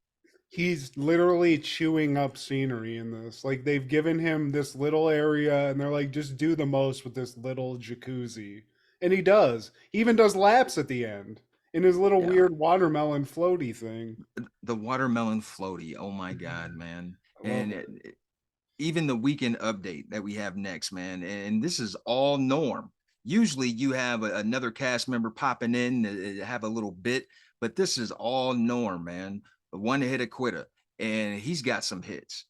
He's literally chewing up scenery in this. Like they've given him this little area and they're like, just do the most with this little jacuzzi. And he does. He even does laps at the end in his little weird watermelon floaty thing. The watermelon floaty. Oh my God, man. And even the weekend update that we have next, man. And this is all Norm. Usually you have another cast member popping in to have a little bit, but this is all Norm, man. One hit a quitter, and he's got some hits.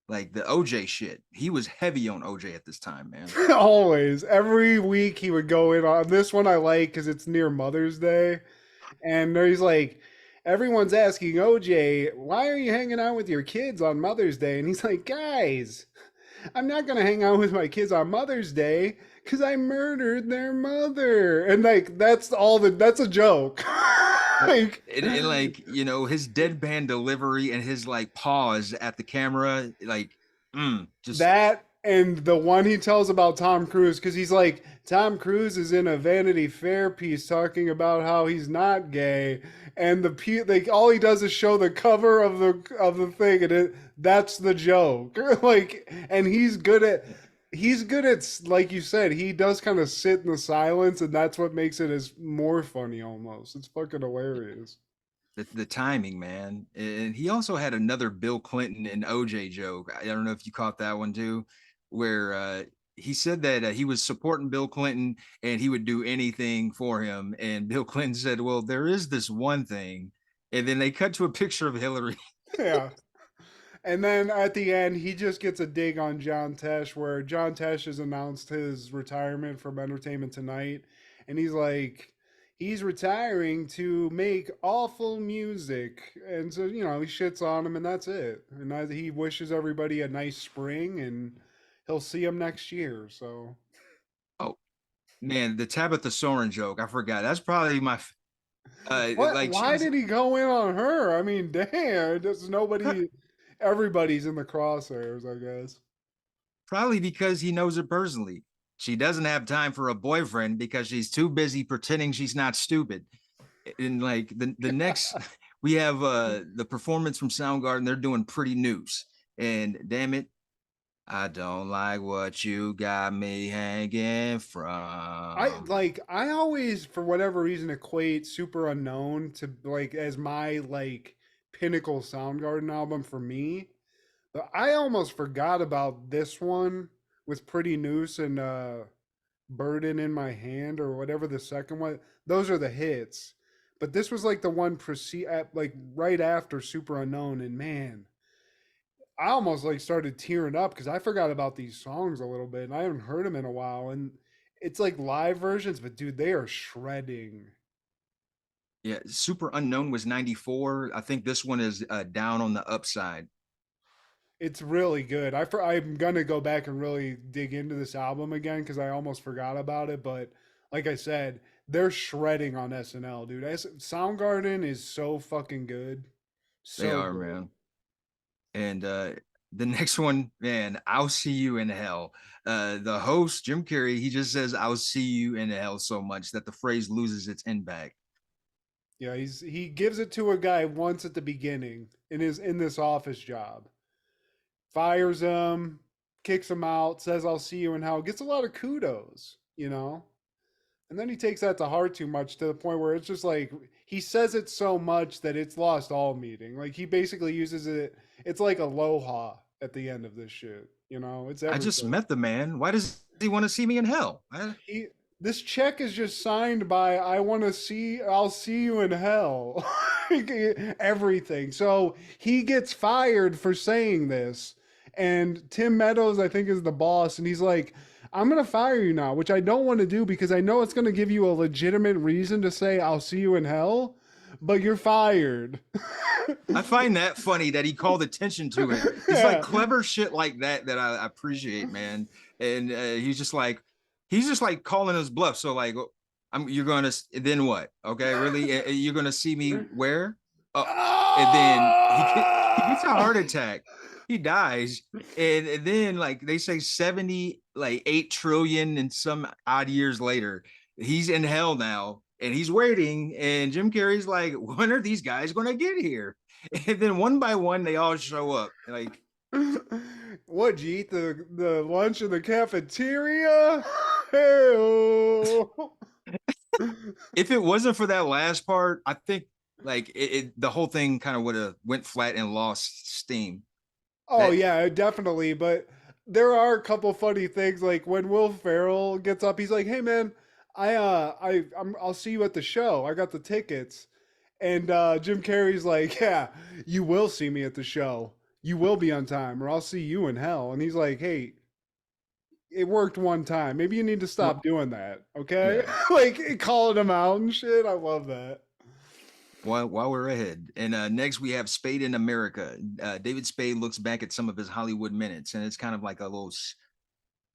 Like the OJ shit. He was heavy on OJ at this time, man. Always. Every week he would go in on this one I like because it's near Mother's Day. And he's like, everyone's asking OJ, why are you hanging out with your kids on Mother's Day? And he's like, guys, I'm not going to hang out with my kids on Mother's Day because I murdered their mother. And like, that's a joke. Like, and like, you know, his deadpan delivery and his like pause at the camera, like, just that and the one he tells about Tom Cruise, because he's like, Tom Cruise is in a Vanity Fair piece talking about how he's not gay, and like all he does is show the cover of the thing, and that's the joke. Like, and he's good at, like you said, he does kind of sit in the silence, and that's what makes it as more funny almost. It's fucking hilarious. the timing, man. And he also had another Bill Clinton and OJ joke. I don't know if you caught that one too, where he said that he was supporting Bill Clinton and he would do anything for him. And Bill Clinton said, "Well, there is this one thing." And then they cut to a picture of Hillary. Yeah. And then at the end, he just gets a dig on John Tesh, where John Tesh has announced his retirement from Entertainment Tonight. And he's like, he's retiring to make awful music. And so, he shits on him, and that's it. And he wishes everybody a nice spring, and he'll see him next year. So, Oh man, the Tabitha Soren joke. I forgot. That's probably my what? like Why did he go in on her? I mean, damn, there's nobody. Everybody's in the crosshairs, I guess. probably because he knows her personally. She doesn't have time for a boyfriend because she's too busy pretending she's not stupid. And like the next we have the performance from Soundgarden, they're doing Pretty News. And damn it, I don't like what you got me hanging from. I always, for whatever reason, equate Super Unknown to like as my like pinnacle Soundgarden album for me. But I almost forgot about this one with Pretty Noose and Burden in My Hand, or whatever the second one. Those are the hits. But this was like the one like right after Super Unknown, and man, I almost like started tearing up because I forgot about these songs a little bit, and I haven't heard them in a while. And it's like live versions, but dude, they are shredding. Yeah, Super Unknown was 94. I think this one is Down on the Upside. It's really good. I'm gonna go back and really dig into this album again because I almost forgot about it. But like I said, they're shredding on SNL, dude. Soundgarden is so fucking good. They So are, good. man. And the next one, man, I'll see you in hell. The host, Jim Carrey, he just says, "I'll see you in hell" so much that the phrase loses its impact. Yeah, he gives it to a guy once at the beginning in this office job. Fires him, kicks him out, says I'll see you in hell. Gets a lot of kudos. And then he takes that to heart too much, to the point where it's just like he says it so much that it's lost all meaning. Like he basically uses it. It's like aloha at the end of this shit. It's I just everything. met the man. Why does he want to see me in hell? This check is just signed by I'll see you in hell. Everything. So he gets fired for saying this. And Tim Meadows, I think, is the boss, and he's like, I'm gonna fire you now, which I don't want to do because I know it's gonna give you a legitimate reason to say I'll see you in hell, but you're fired. I find that funny that he called attention to it. It's like clever shit like that that I appreciate, man. And he's just like calling his bluff. So like, you're gonna then what? Okay, really? You're gonna see me where? And then he gets a heart attack. He dies, and then like they say 70 like 8 trillion and some odd years later, he's in hell now, and he's waiting. And Jim Carrey's like, when are these guys gonna get here? And then one by one, they all show up. Like, What'd you eat the lunch in the cafeteria? Hey-oh. if it wasn't for that last part, I think like the whole thing kind of would have went flat and lost steam. Oh yeah, definitely. But there are a couple funny things, like when Will Ferrell gets up, he's like, "Hey man, I'll see you at the show. I got the tickets." And Jim Carrey's like, "Yeah, you will see me at the show. You will be on time, or I'll see you in hell." And he's like, "Hey, it worked one time. Maybe you need to stop doing that, okay?" Yeah. Like calling him out and shit. I love that. While we're ahead, and next we have Spade in America. David Spade looks back at some of his Hollywood minutes, and it's kind of like a little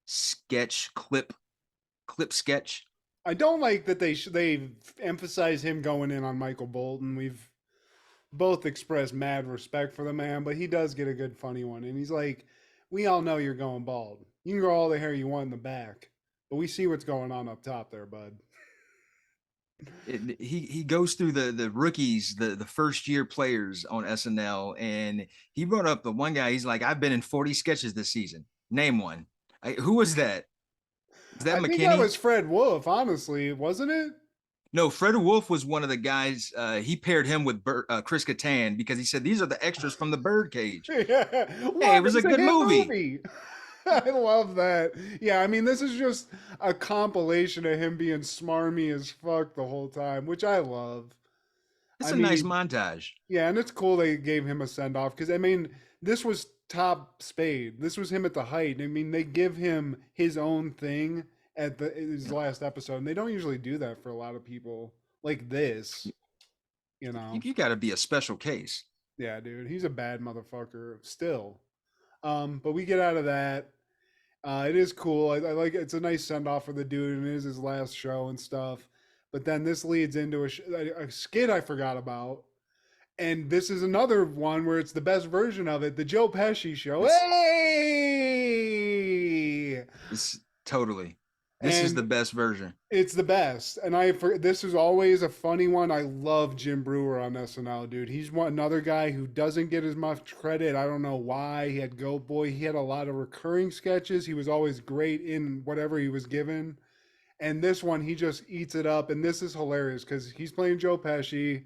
sketch clip sketch. I don't like that they emphasize him going in on Michael Bolton. We've both expressed mad respect for the man, but he does get a good funny one. And he's like, we all know you're going bald. You can grow all the hair you want in the back, but we see what's going on up top there, bud. He goes through the rookies, the first year players on SNL, and he brought up the one guy. He's like, I've been in 40 sketches this season. Name one. Who was that? Is that I McKinney? think that was Fred Wolf, honestly, wasn't it? No, Fred Wolf was one of the guys. He paired him with Chris Kattan because he said these are the extras from the Birdcage. Yeah. Hey, it was a good movie. I love that. Yeah, I mean, this is just a compilation of him being smarmy as fuck the whole time, which I love. It's a nice montage. Yeah, and it's cool they gave him a send off because I mean, this was top Spade. This was him at the height. I mean, they give him his own thing at his last episode, and they don't usually do that for a lot of people like this. You know, you got to be a special case. Yeah, dude, he's a bad motherfucker still. But we get out of that. It is cool. I like it's a nice send off for the dude, and it is his last show and stuff. But then this leads into a skit I forgot about. And this is another one where it's the best version of it, the Joe Pesci show. Hey! Totally. This is the best version. It's the best. And this is always a funny one. I love Jim Brewer on SNL, dude. He's another guy who doesn't get as much credit. I don't know why. He had Goat Boy. He had a lot of recurring sketches. He was always great in whatever he was given. And this one, he just eats it up. And this is hilarious because he's playing Joe Pesci.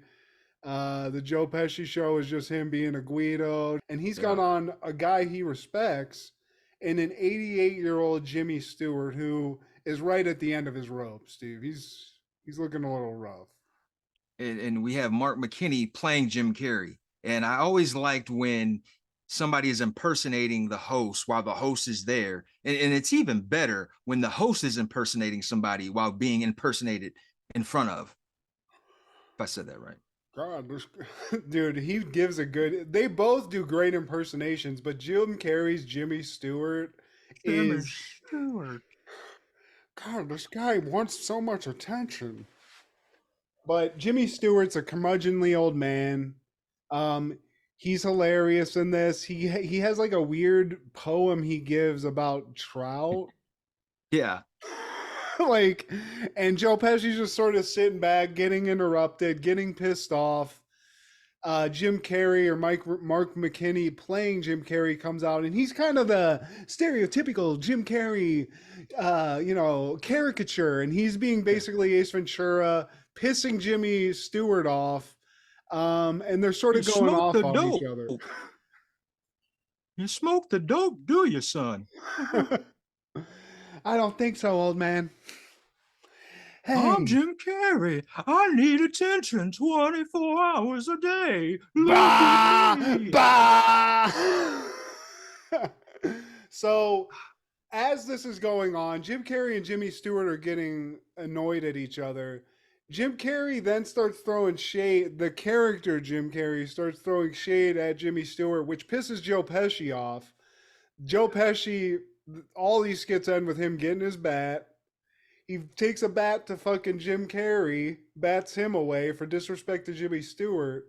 The Joe Pesci show is just him being a Guido. And he's got on a guy he respects and an 88-year-old Jimmy Stewart who is right at the end of his rope, Steve. He's looking a little rough. And we have Mark McKinney playing Jim Carrey. And I always liked when somebody is impersonating the host while the host is there. And it's even better when the host is impersonating somebody while being impersonated in front of. If I said that right. God, dude, he gives a good... They both do great impersonations, but Jim Carrey's Jimmy Stewart is... God, this guy wants so much attention. But Jimmy Stewart's a curmudgeonly old man. He's hilarious in this. He has like a weird poem he gives about trout. Yeah. And Joe Pesci's just sort of sitting back, getting interrupted, getting pissed off. Jim Carrey or Mark McKinney playing Jim Carrey comes out, and he's kind of the stereotypical Jim Carrey, caricature, and he's being basically Ace Ventura, pissing Jimmy Stewart off, and they're sort of going off on each other. You smoke the dope, do you, son? I don't think so, old man. Hey. I'm Jim Carrey. I need attention 24 hours a day. Bah! Bah! So, as this is going on, Jim Carrey and Jimmy Stewart are getting annoyed at each other. Jim Carrey then starts throwing shade. The character Jim Carrey starts throwing shade at Jimmy Stewart, which pisses Joe Pesci off. Joe Pesci, all these skits end with him getting his bat. He takes a bat to fucking Jim Carrey, bats him away for disrespect to Jimmy Stewart.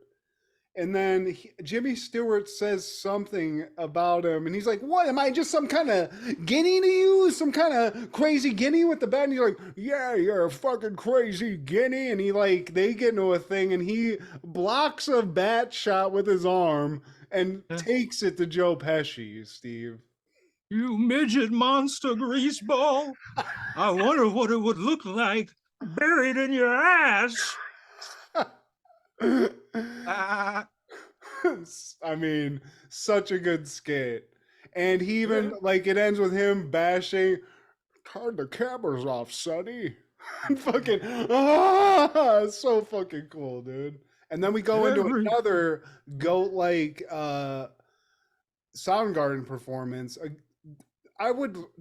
And then Jimmy Stewart says something about him. And he's like, what, am I just some kind of guinea to you? Some kind of crazy guinea with the bat? And he's like, yeah, you're a fucking crazy guinea. And they get into a thing and he blocks a bat shot with his arm and takes it to Joe Pesci, Steve. You midget monster greaseball. I wonder what it would look like buried in your ass. I mean, such a good skit. And he even, it ends with him bashing, turn the cameras off, Sonny. Fucking, it's so fucking cool, dude. And then we go into another goat-like Soundgarden performance.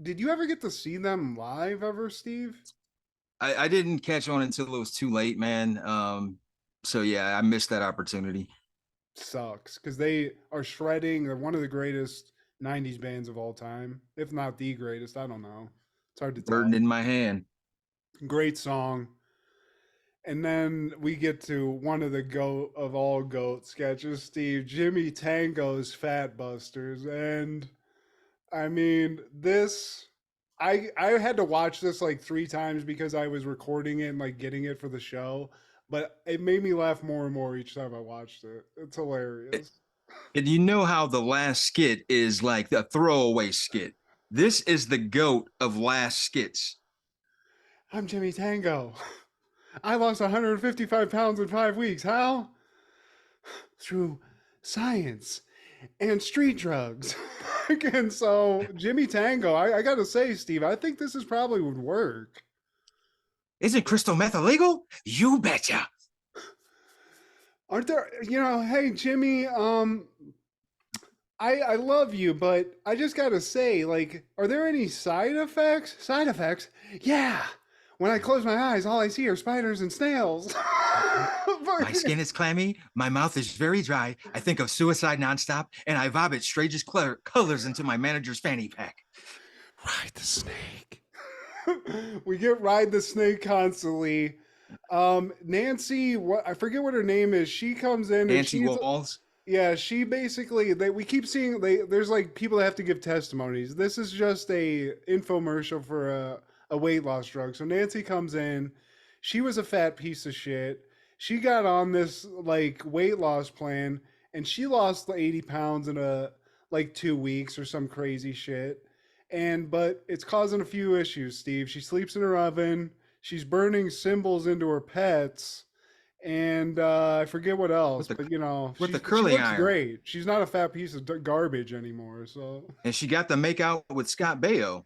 Did you ever get to see them live ever, Steve? I didn't catch on until it was too late, man. So yeah, I missed that opportunity. Sucks, because they are shredding. They're one of the greatest 90s bands of all time, if not the greatest. I don't know. It's hard to tell. Burden in my hand. Great song. And then we get to one of the goat of all goat sketches, Steve, Jimmy Tango's Fat Busters. And I mean, this I had to watch this like 3 times because I was recording it and like getting it for the show, but it made me laugh more and more each time I watched it. It's hilarious. And you know how the last skit is like the throwaway skit. This is the goat of last skits. I'm Jimmy Tango. I lost 155 pounds in 5 weeks. How? Through science and street drugs. And so Jimmy Tango, I gotta say, Steve, I think this is probably would work. Isn't crystal meth illegal? You betcha. Aren't there, hey Jimmy, I love you, but I just gotta say, like, are there any side effects? Side effects? Yeah. When I close my eyes, all I see are spiders and snails. My skin is clammy. My mouth is very dry. I think of suicide nonstop, and I vomit strangest colors into my manager's fanny pack. Ride the snake. We get Ride the Snake constantly. Nancy, I forget what her name is. She comes in. Nancy Walls. Yeah, she basically. We keep seeing. There's like people that have to give testimonies. This is just a infomercial for a weight loss drug. So Nancy comes in. She was a fat piece of shit. She got on this like weight loss plan, and she lost 80 pounds in like 2 weeks or some crazy shit. But it's causing a few issues, Steve. She sleeps in her oven. She's burning symbols into her pets. And I forget what else, but with the curling iron. Great. She's not a fat piece of garbage anymore. So, and she got to make out with Scott Baio.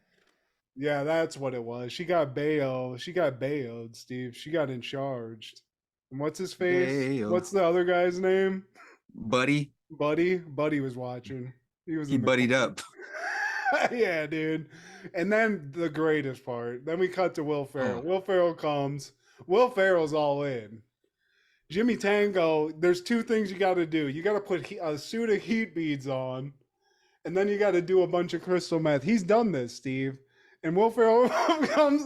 Yeah, that's what it was. She got Baio. She got Baio'd, Steve. She got in charged. And what's his face? Baio. What's the other guy's name? Buddy. Buddy was watching. He buddied up. Yeah, dude. And then the greatest part. Then we cut to Will Ferrell. Will Ferrell comes. Will Ferrell's all in. Jimmy Tango, there's 2 things you got to do. You got to put a suit of heat beads on, and then you got to do a bunch of crystal meth. He's done this, Steve. And Will Ferrell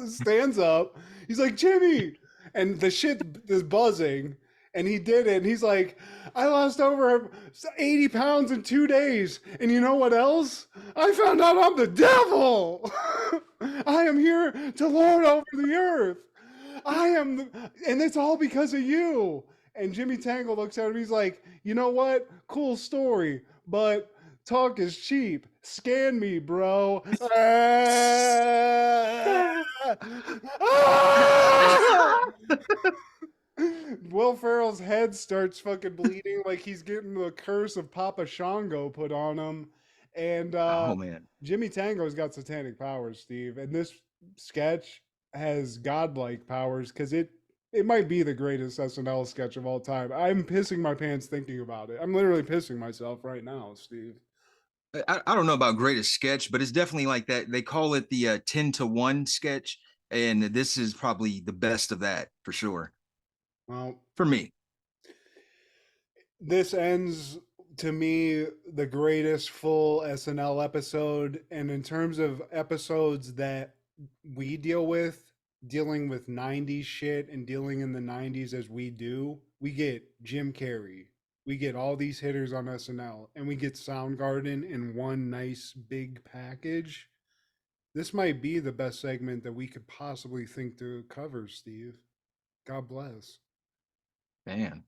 stands up. He's like, Jimmy. And the shit is buzzing. And he did it. And he's like, I lost over 80 pounds in 2 days. And you know what else? I found out I'm the devil. I am here to lord over the earth. And it's all because of you. And Jimmy Tango looks at him. He's like, you know what? Cool story, but talk is cheap. Scan me, bro. Will Ferrell's head starts fucking bleeding like he's getting the curse of Papa Shango put on him. And oh man, Jimmy Tango's got satanic powers, Steve. And this sketch has godlike powers because it might be the greatest SNL sketch of all time. I'm pissing my pants thinking about it. I'm literally pissing myself right now, Steve. I don't know about greatest sketch, but it's definitely like that. They call it the 10-to-1 sketch, and this is probably the best of that for sure. Well, for me, this ends to me the greatest full SNL episode, and in terms of episodes that we dealing with 90s shit and dealing in the 90s as we do, we get Jim Carrey, we get all these hitters on SNL, and we get Soundgarden in one nice big package. This might be the best segment that we could possibly think to cover, Steve. God bless. Man,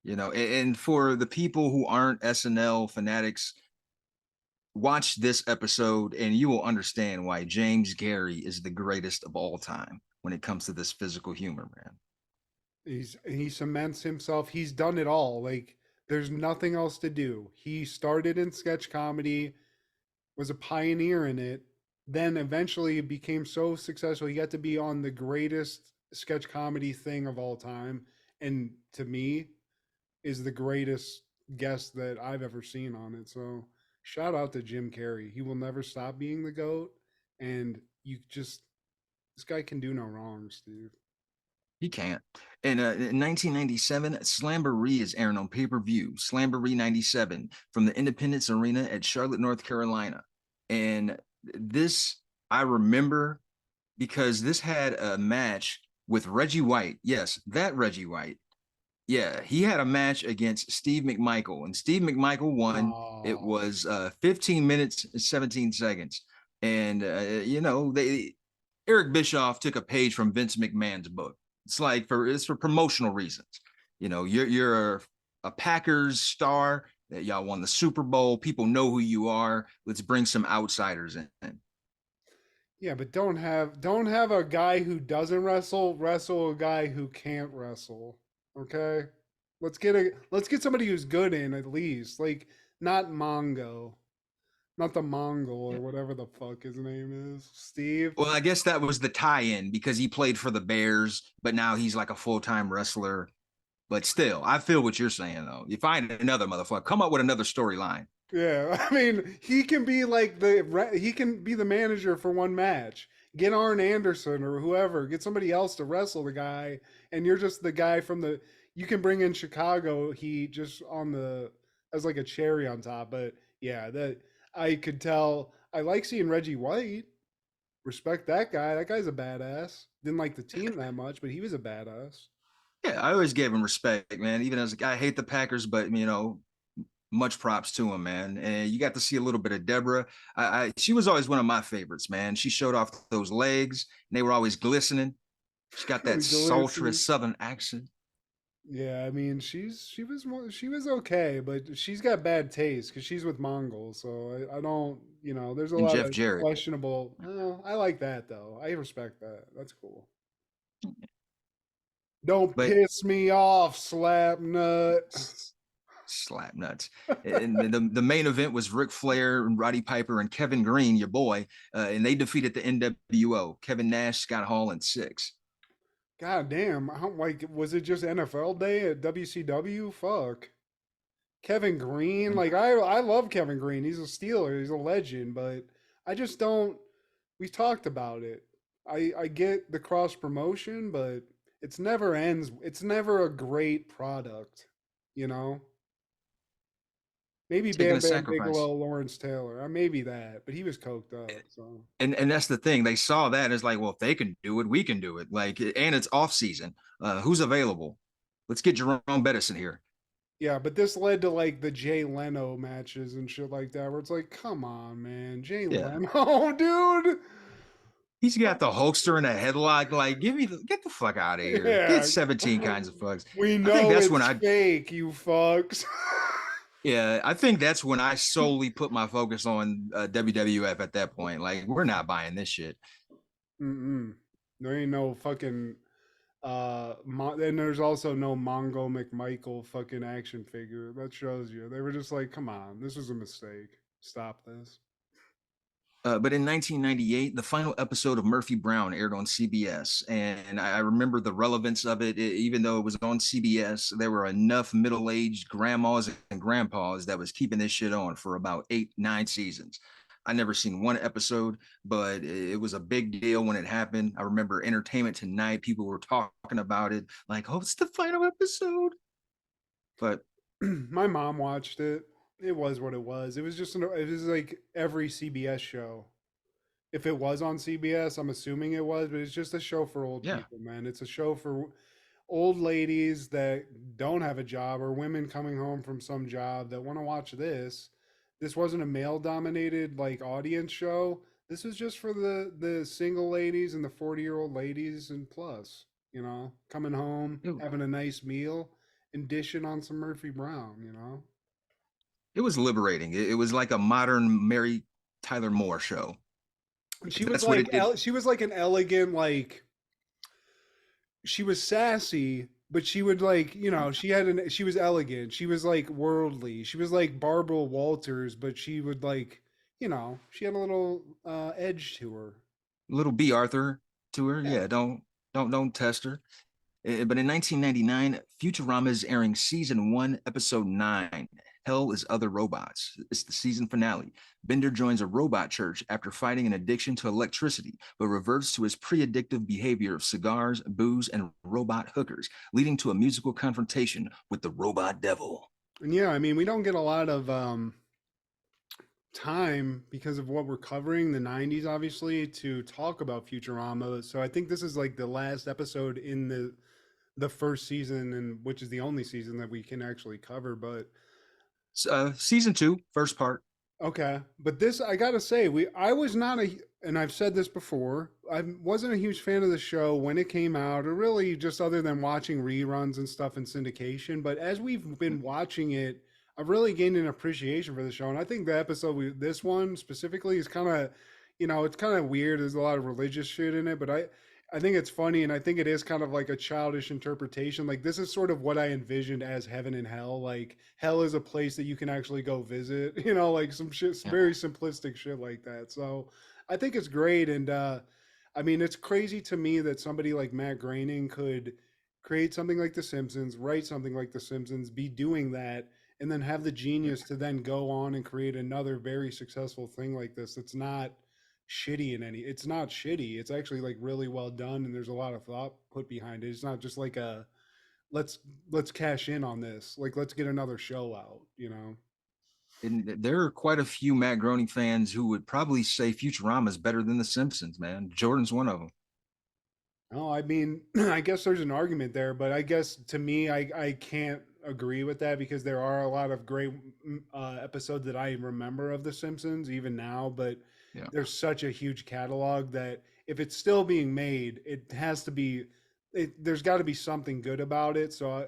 and for the people who aren't SNL fanatics, watch this episode and you will understand why James Carrey is the greatest of all time when it comes to this physical humor, man. He cements himself. He's done it all. Like, there's nothing else to do. He started in sketch comedy, was a pioneer in it, then eventually became so successful he got to be on the greatest sketch comedy thing of all time, and to me is the greatest guest that I've ever seen on it. So shout out to Jim Carrey. He will never stop being the GOAT, and this guy can do no wrong, Steve. He can't. And in 1997, Slamboree is airing on pay-per-view. Slamboree 97 from the Independence Arena at Charlotte, North Carolina. And this, I remember because this had a match with Reggie White. Yes, that Reggie White. Yeah, he had a match against Steve McMichael, and Steve McMichael won. It Oh, was 15 minutes and 17 seconds. And they Eric Bischoff took a page from Vince McMahon's book. It's for promotional reasons. You're a Packers star that y'all won the Super Bowl. People know who you are. Let's bring some outsiders in. yeah, but don't have a guy who doesn't wrestle a guy who can't wrestle. Okay, let's get somebody who's good in at least, like not Mongo, not the Mongol or whatever the fuck his name is, Steve. Well, I guess that was the tie-in because he played for the Bears, but now he's like a full-time wrestler. But still, I feel what you're saying though. You find another motherfucker, come up with another storyline. Yeah, I mean, he can be the manager for one match. Get Arn Anderson or whoever, get somebody else to wrestle the guy, and you're just the guy from the. You can bring in Chicago Heat just as like a cherry on top. But yeah, that I could tell. I like seeing Reggie White. Respect that guy. That guy's a badass. Didn't like the team that much, but he was a badass. Yeah, I always gave him respect, man. Even as a guy, I hate the Packers, but much props to him, man. And you got to see a little bit of Deborah. She was always one of my favorites, man. She showed off those legs, and they were always glistening. She got that sultry Southern accent. Yeah, I mean, she was okay, but she's got bad taste because she's with Mongols. So I don't, there's a And lot Jeff of Jarrett. questionable. Oh, I like that though. I respect that. That's cool. Don't But piss me off, slap nut. slap nuts. And the main event was Ric Flair and Roddy Piper and Kevin Green, your boy, and they defeated the NWO. Kevin Nash, Scott Hall, and 6. God damn! Was it just NFL day at WCW? Fuck. Kevin Green, like I love Kevin Green. He's a Steeler. He's a legend, but I just don't. We talked about it. I get the cross promotion, but it's never ends. It's never a great product, you know. Maybe Taking Bam a Bam sacrifice. Bigelow, Lawrence Taylor, maybe that, but he was coked up. So And that's the thing. They saw that as like, well, if they can do it, we can do it. Like, and it's off season. Who's available? Let's get Jerome Bettis in here. yeah, but this led to like the Jay Leno matches and shit like that, where it's like, come on, man, Jay Yeah. Leno, dude. He's got the Hulkster in a headlock. Like, get the fuck out of here. Yeah. Get 17 kinds of fucks. We I know think that's it's when I fake, you fucks. Yeah, I think that's when I solely put my focus on WWF at that point. Like, we're not buying this shit. Mm-mm. There ain't no fucking and there's also no Mongo McMichael fucking action figure. That shows you. They were just like, come on, this was a mistake. Stop this. But in 1998, the final episode of Murphy Brown aired on CBS. And I remember the relevance of it. Even though it was on CBS, there were enough middle-aged grandmas and grandpas that was keeping this shit on for about 8-9 seasons. I never seen one episode, but it was a big deal when it happened. I remember Entertainment Tonight, people were talking about it, like, oh, it's the final episode. But my mom watched it. It was what it was. It was just it was like every CBS show. If it was on CBS, I'm assuming it was, but it's just a show for old people, man. It's a show for old ladies that don't have a job or women coming home from some job that want to watch this. This wasn't a male-dominated like audience show. This was just for the single ladies and the 40-year-old ladies and plus, coming home, having a nice meal, and dishing on some Murphy Brown, It was liberating. It was like a modern Mary Tyler Moore show. She was like she was like an elegant, like she was sassy, but she would like, she was elegant. She was like worldly. She was like Barbara Walters, but she would like, she had a little edge to her. Little B. Arthur to her. Yeah, don't test her. But in 1999, Futurama is airing season 1, episode 9. Hell is Other Robots. It's the season finale. Bender joins a robot church after fighting an addiction to electricity, but reverts to his pre-addictive behavior of cigars, booze, and robot hookers, leading to a musical confrontation with the robot devil. And yeah, I mean, we don't get a lot of time because of what we're covering, the 90s, obviously, to talk about Futurama. So I think this is like the last episode in the first season, and which is the only season that we can actually cover. But Season 2, first part. okay, but this I gotta say, I was not and I've said this before, I wasn't a huge fan of the show when it came out, or really just other than watching reruns and stuff in syndication. But as we've been watching it, I've really gained an appreciation for the show, and I think the episode this one specifically is kind of, it's kind of weird. There's a lot of religious shit in it, but I think it's funny, and I think it is kind of like a childish interpretation. Like, this is sort of what I envisioned as heaven and hell. Like, hell is a place that you can actually go visit, like some shit, very simplistic shit like that. So I think it's great. And I mean, it's crazy to me that somebody like Matt Groening could create something like The Simpsons, write something like The Simpsons, be doing that, and then have the genius to then go on and create another very successful thing like this. It's not shitty it's not shitty. It's actually like really well done, and there's a lot of thought put behind it. It's not just like a let's cash in on this, like let's get another show out. And there are quite a few Matt Groening fans who would probably say Futurama is better than The Simpsons, man. Jordan's one of them. Oh, I mean, I guess there's an argument there, but I guess to me, I can't agree with that because there are a lot of great episodes that I remember of The Simpsons even now, but there's such a huge catalog that if it's still being made, it has to be, there's got to be something good about it. So,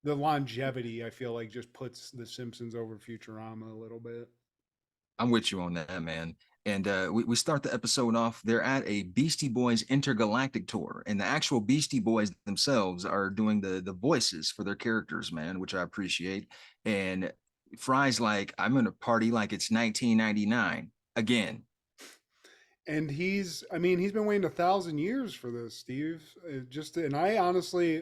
the longevity, I feel like, just puts The Simpsons over Futurama a little bit. I'm with you on that, man. And we start the episode off. They're at a Beastie Boys intergalactic tour, and the actual Beastie Boys themselves are doing the voices for their characters, man, which I appreciate. And Fry's like, I'm going to party like it's 1999 again. And he's been waiting 1,000 years for this, Steve. And I honestly,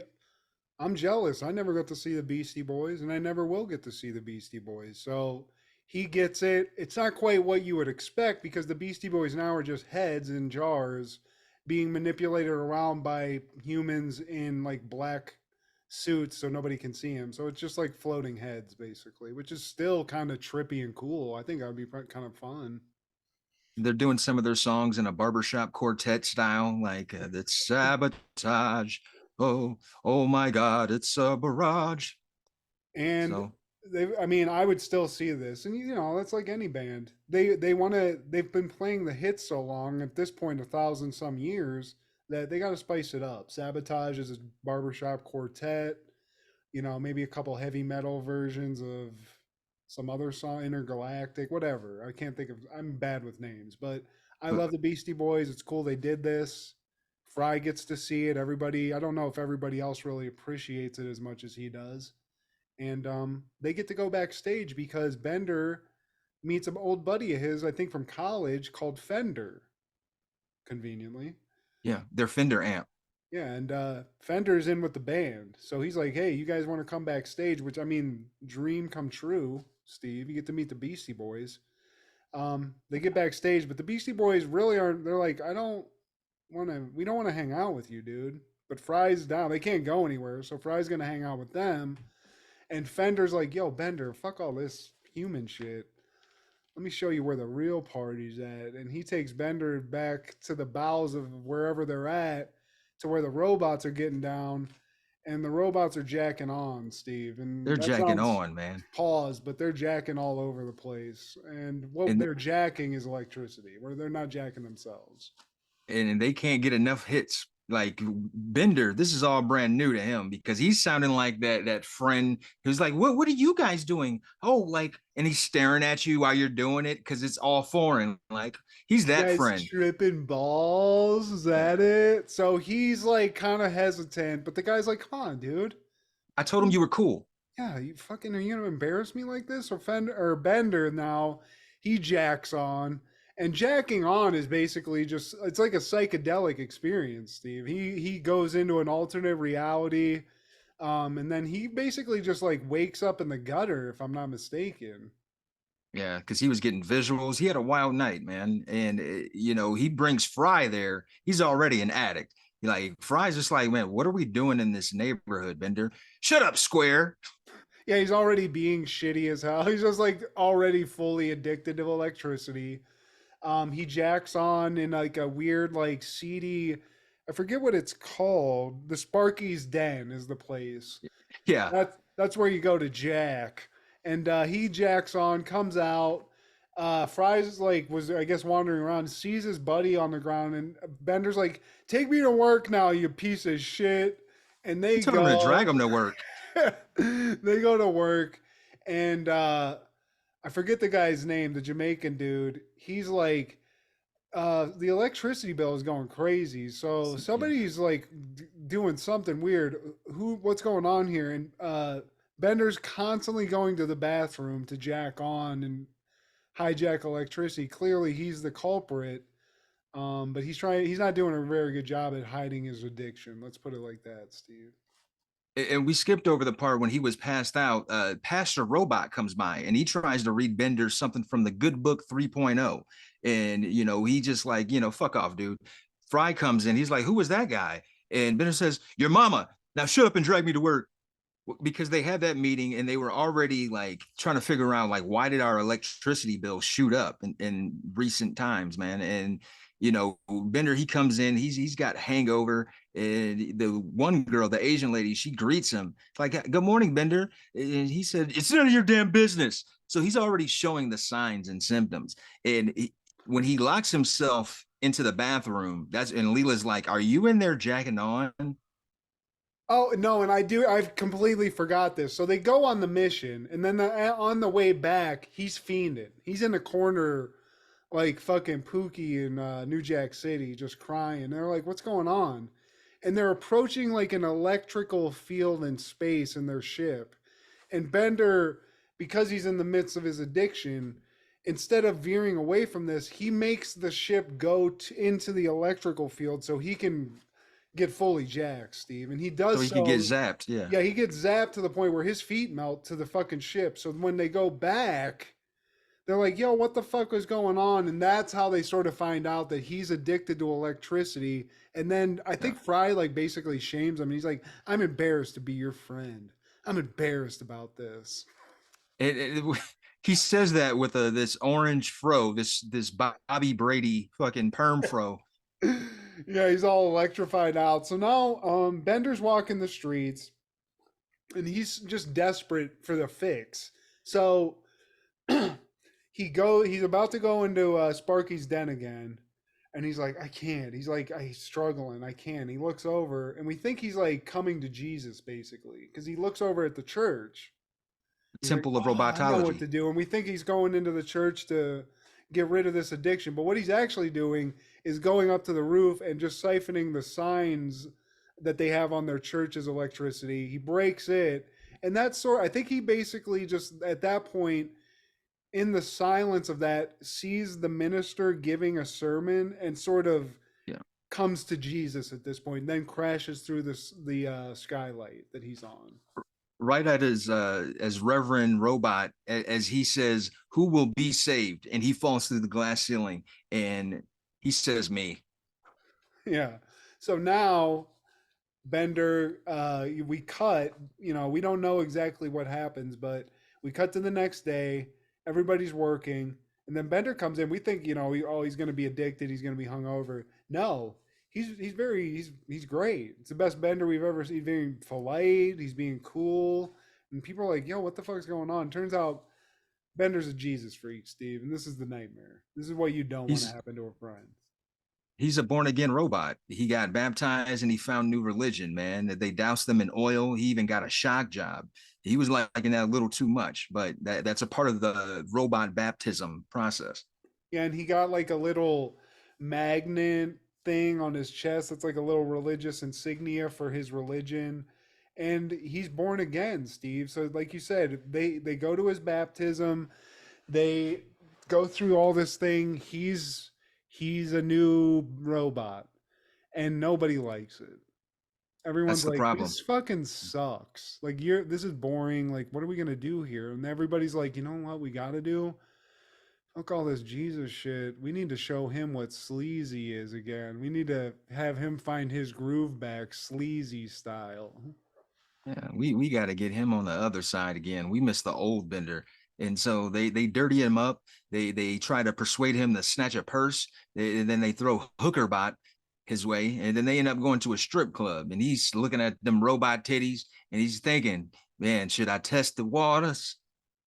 I'm jealous. I never got to see the Beastie Boys, and I never will get to see the Beastie Boys. So he gets it. It's not quite what you would expect because the Beastie Boys now are just heads in jars being manipulated around by humans in like black suits so nobody can see them. So it's just like floating heads basically, which is still kind of trippy and cool. I think that would be kind of fun. They're doing some of their songs in a barbershop quartet style, like that's sabotage. Oh my God, it's a barrage. And so, I would still see this, and that's like any band. They've been playing the hits so long at this point, 1,000 some years, that they got to spice it up. Sabotage is a barbershop quartet, maybe a couple heavy metal versions of some other song, Intergalactic, whatever. I can't think of, I'm bad with names, but I love the Beastie Boys. It's cool they did this. Fry gets to see it. Everybody, I don't know if everybody else really appreciates it as much as he does. And they get to go backstage because Bender meets an old buddy of his, I think from college, called Fender, conveniently. Yeah, their Fender amp. Yeah, and Fender's in with the band. So he's like, hey, you guys want to come backstage? Which, dream come true, Steve. You get to meet the Beastie Boys. They get backstage, but the Beastie Boys really aren't, they're like, we don't want to hang out with you, dude. But Fry's down. They can't go anywhere, so Fry's going to hang out with them. And Fender's like, yo, Bender, fuck all this human shit. Let me show you where the real party's at. And he takes Bender back to the bowels of wherever they're at, to where the robots are getting down. And the robots are jacking on, Steve. And they're jacking on, man. Pause, but they're jacking all over the place. And they're jacking is electricity, where they're not jacking themselves. And they can't get enough hits. Like Bender, this is all brand new to him because he's sounding like that friend who's like, what are you guys doing? Oh, and he's staring at you while you're doing it because it's all foreign. Like, he's that friend. Tripping balls, is that it? So he's like kind of hesitant, but the guy's like, come on, dude. I told him you were cool. Yeah, are you gonna embarrass me like this? Or Bender now, he jacks on. And jacking on is basically it's like a psychedelic experience, Steve. He goes into an alternate reality, and then he basically just like wakes up in the gutter, if I'm not mistaken. Yeah, because he was getting visuals. He had a wild night, man. And, he brings Fry there. He's already an addict. Like, Fry's just like, man, what are we doing in this neighborhood, Bender? Shut up, Square. Yeah, he's already being shitty as hell. He's just like already fully addicted to electricity. He jacks on in like a weird, like seedy, I forget what it's called. The Sparky's Den is the place. Yeah. That's where you go to jack. And he jacks on, comes out. Fry's like was I guess wandering around, sees his buddy on the ground, and Bender's like, "Take me to work now, you piece of shit." And they He told him to go. drag him to work. They go to work, and I forget the guy's name, the Jamaican dude. He's like, the electricity bill is going crazy. So somebody's like doing something weird. What's going on here? And Bender's constantly going to the bathroom to jack on and hijack electricity. Clearly he's the culprit. But he's not doing a very good job at hiding his addiction. Let's put it like that, Steve. And we skipped over the part when he was passed out. Pastor Robot comes by and he tries to read Bender something from the Good Book 3.0. And, he just like, fuck off, dude. Fry comes in. He's like, who was that guy? And Bender says, your mama. Now shut up and drag me to work. Because they had that meeting and they were already like trying to figure out like, why did our electricity bill shoot up in recent times, man? And, Bender, he comes in, he's got hangover. And the one girl, the Asian lady, she greets him like, good morning, Bender. And he said, it's none of your damn business. So he's already showing the signs and symptoms. And when he locks himself into the bathroom, and Leela's like, are you in there jacking on? Oh no, and I've completely forgot this. So they go on the mission, and then on the way back, he's fiending. He's in the corner like fucking Pookie in New Jack City, just crying. They're like, what's going on? And they're approaching like an electrical field in space in their ship. And Bender, because he's in the midst of his addiction, instead of veering away from this, he makes the ship go into the electrical field so he can get fully jacked, Steve. And he does so. He can get zapped, yeah. Yeah, he gets zapped to the point where his feet melt to the fucking ship. So when they go back, they're like, yo, what the fuck was going on? And that's how they sort of find out that he's addicted to electricity. And then I think Fry like basically shames him. He's like, I'm embarrassed to be your friend. I'm embarrassed about this. He says that with this orange fro, this Bobby Brady fucking perm fro. Yeah, he's all electrified out. So now Bender's walking the streets and he's just desperate for the fix. So he's about to go into Sparky's den again, and he's like, I can't. He's like, he's struggling. I can't. He looks over, and we think he's like coming to Jesus basically, because he looks over at the church, Temple like, of Robotology. I know what to do, and we think he's going into the church to get rid of this addiction. But what he's actually doing is going up to the roof and just siphoning the signs that they have on their church's electricity. He breaks it, and I think he basically just at that point, in the silence of that, sees the minister giving a sermon and sort of comes to Jesus at this point, and then crashes through the skylight that he's on. Right at as Reverend Robot, as he says, who will be saved? And he falls through the glass ceiling and he says, me. Yeah. So now Bender, we cut, we don't know exactly what happens, but we cut to the next day. Everybody's working, and then Bender comes in. We think, he's going to be addicted. He's going to be hungover. No, he's great. It's the best Bender we've ever seen. He's being polite. He's being cool, and people are like, "Yo, what the fuck's going on?" Turns out, Bender's a Jesus freak, Steve, and this is the nightmare. This is what you don't want to happen to a friend. He's a born again robot. He got baptized and he found new religion, man. They doused them in oil. He even got a shock job. He was liking that a little too much, but that's a part of the robot baptism process. Yeah, and he got like a little magnet thing on his chest that's like a little religious insignia for his religion. And he's born again, Steve. So like you said, they go to his baptism. They go through all this thing. He's a new robot, and nobody likes it. Everyone's like, this fucking sucks. Like, this is boring. Like, what are we gonna do here? And everybody's like, you know what we gotta do? Fuck all this Jesus shit. We need to show him what sleazy is again. We need to have him find his groove back, sleazy style. Yeah, we got to get him on the other side again. We miss the old Bender, and so they dirty him up. They try to persuade him to snatch a purse, and then they throw Hookerbot his way, and then they end up going to a strip club, and he's looking at them robot titties, and he's thinking, "Man, should I test the waters?"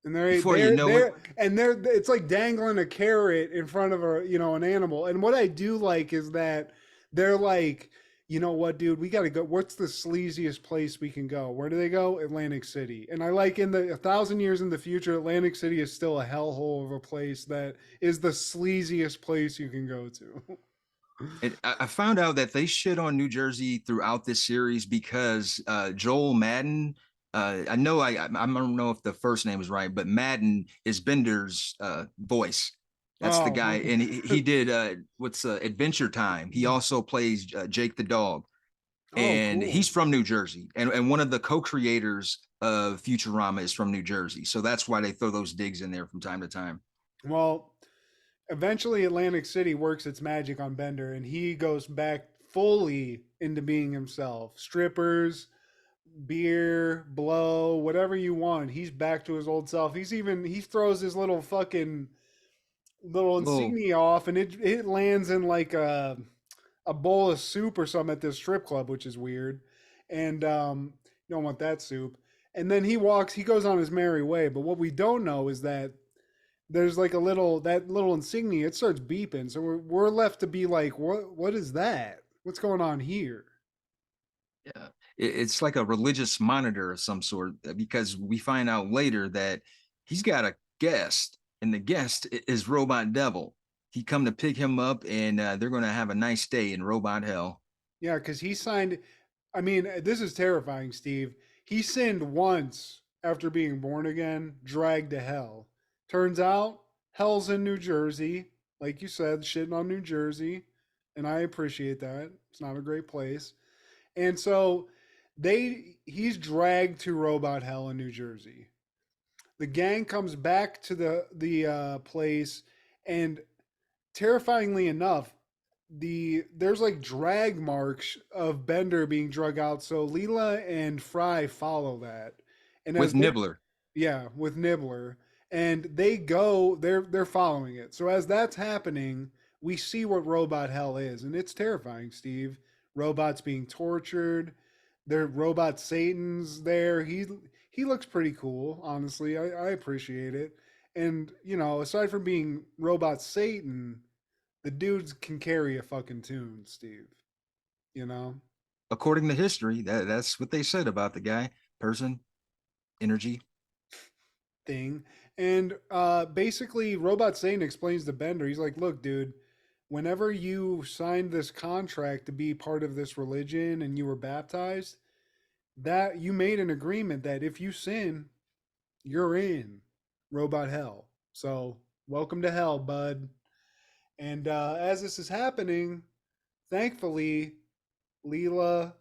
And Before you know it, it's like dangling a carrot in front of an animal. And what I do like is that they're like, you know what, dude, we got to go. What's the sleaziest place we can go? Where do they go? Atlantic City. And I like in the 1,000 years in the future, Atlantic City is still a hellhole of a place that is the sleaziest place you can go to. I found out that they shit on New Jersey throughout this series because Joel Madden. I don't know if the first name is right, but Madden is Bender's voice. That's the guy, and he did Adventure Time. He also plays Jake the dog, and cool. he's from New Jersey, and one of the co-creators of Futurama is from New Jersey, so that's why they throw those digs in there from time to time. Well, eventually Atlantic City works its magic on Bender, and he goes back fully into being himself. Strippers, beer, blow, whatever you want. He's back to his old self. He throws his little fucking little insignia off, and it lands in like a bowl of soup or something at this strip club, which is weird. And you don't want that soup. And then he goes on his merry way. But what we don't know is that there's like that little insignia, it starts beeping. So we're left to be like, what is that? What's going on here? Yeah, it's like a religious monitor of some sort, because we find out later that he's got a guest, and the guest is Robot Devil. He come to pick him up, and they're going to have a nice day in Robot Hell. Yeah, because he signed. I mean, this is terrifying, Steve. He sinned once after being born again, dragged to hell. Turns out, hell's in New Jersey. Like you said, shitting on New Jersey. And I appreciate that. It's not a great place. And so he's dragged to Robot Hell in New Jersey. The gang comes back to the place, and terrifyingly enough, there's like drag marks of Bender being drug out. So Leela and Fry follow that. And with Nibbler. Yeah, with Nibbler. And they're following it. So as that's happening, we see what Robot Hell is, and it's terrifying, Steve. Robots being tortured. Their robot Satan's there. He looks pretty cool, honestly. I appreciate it. And, aside from being Robot Satan, the dudes can carry a fucking tune, Steve. According to history, that's what they said about the guy, person, energy. Thing. And basically, Robot Satan explains to Bender, he's like, look, dude, whenever you signed this contract to be part of this religion and you were baptized, that you made an agreement that if you sin, you're in Robot Hell. So welcome to hell, bud. And as this is happening, thankfully, Leela,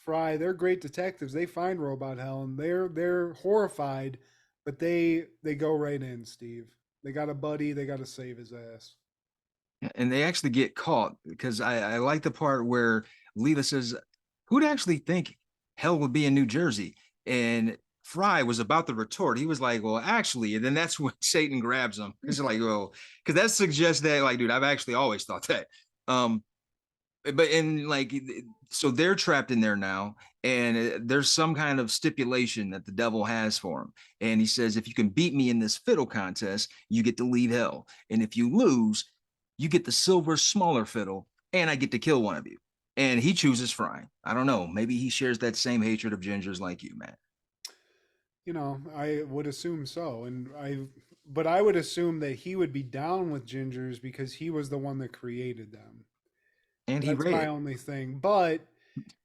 Fry, they're great detectives. They find Robot Hell, and they're horrified, but they go right in, Steve. They got a buddy. They got to save his ass. And they actually get caught, because I like the part where Leela says, who'd actually think hell would be in New Jersey? And Fry was about to retort. He was like, well, actually, and then that's when Satan grabs him. He's like, well, because that suggests that, like, dude, I've actually always thought that. So they're trapped in there now, and there's some kind of stipulation that the devil has for him. And he says, if you can beat me in this fiddle contest, you get to leave hell. And if you lose, you get the silver smaller fiddle, and I get to kill one of you. And he chooses Fry. I don't know. Maybe he shares that same hatred of gingers like you, man. I would assume so. But I would assume that he would be down with gingers because he was the one that created them. And that's my only thing. But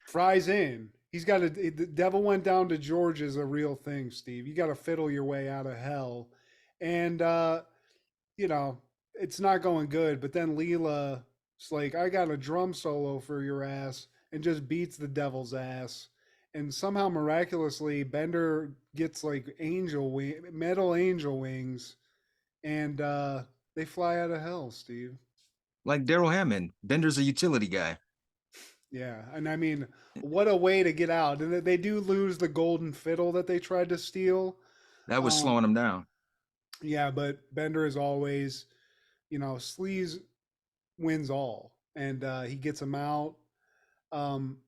Fry's in. The devil went down to George is a real thing, Steve. You got to fiddle your way out of hell. And, it's not going good. But then Leela's like, I got a drum solo for your ass, and just beats the devil's ass. And somehow miraculously, Bender gets like metal angel wings, and they fly out of hell, Steve. Like Daryl Hammond, Bender's a utility guy. Yeah, and I mean, what a way to get out. And they do lose the golden fiddle that they tried to steal. That was Um, slowing them down. yeah, but Bender is always, Sleaze wins all, and he gets him out. Um,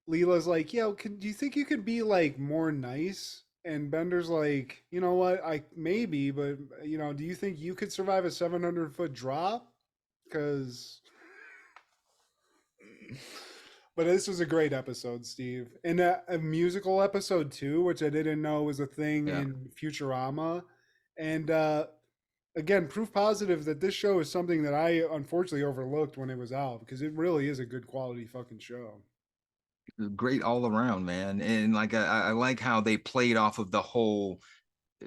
Leela's like, "Yo, do you think you could be like more nice?" And Bender's like, "You know what? I maybe, but do you think you could survive a 700-foot drop? Because." But this was a great episode, Steve, and a musical episode too, which I didn't know was a thing Yeah. in Futurama, and again, proof positive that this show is something that I unfortunately overlooked when it was out because it really is a good quality fucking show. Great all around, man. And like I like how they played off of the whole,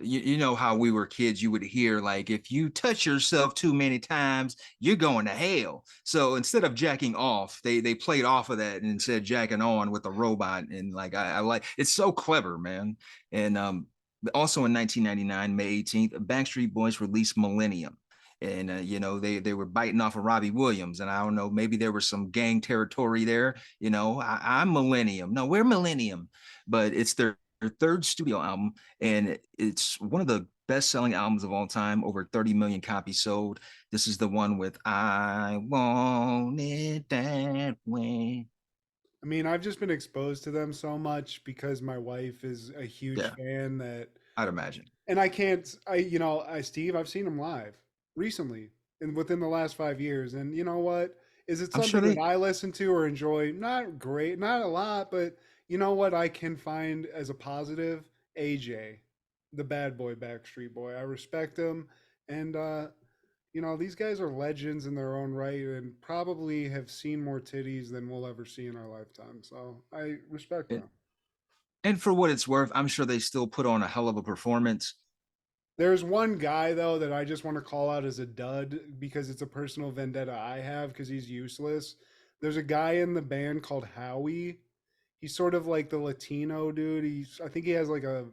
you know how we were kids, you would hear like, if you touch yourself too many times, you're going to hell. So instead of jacking off, they played off of that and said jacking on with a robot. And like I like, it's so clever, man. And also in 1999, May 18th, Backstreet Boys released Millennium. And they were biting off of Robbie Williams, and I don't know, maybe there was some gang territory there. I'm Millennium. No, we're Millennium, but it's their third studio album, and it's one of the best-selling albums of all time. Over 30 million copies sold. This is the one with "I Want It That Way." I mean, I've just been exposed to them so much because my wife is a huge Yeah, fan that, I'd imagine. and I can't, Steve, I've seen them live recently and within the last 5 years. And you know what? Is it I'm sure something that they. I listen to or enjoy? Not great, not a lot, but you know what I can find as a positive? AJ, the bad boy Backstreet Boy. I respect him. And, these guys are legends in their own right and probably have seen more titties than we'll ever see in our lifetime. So I respect them. And for what it's worth, I'm sure they still put on a hell of a performance. There's one guy though that I just want to call out as a dud because it's a personal vendetta I have because he's useless. There's a guy in the band called Howie. He's sort of like the Latino dude. I think he has like a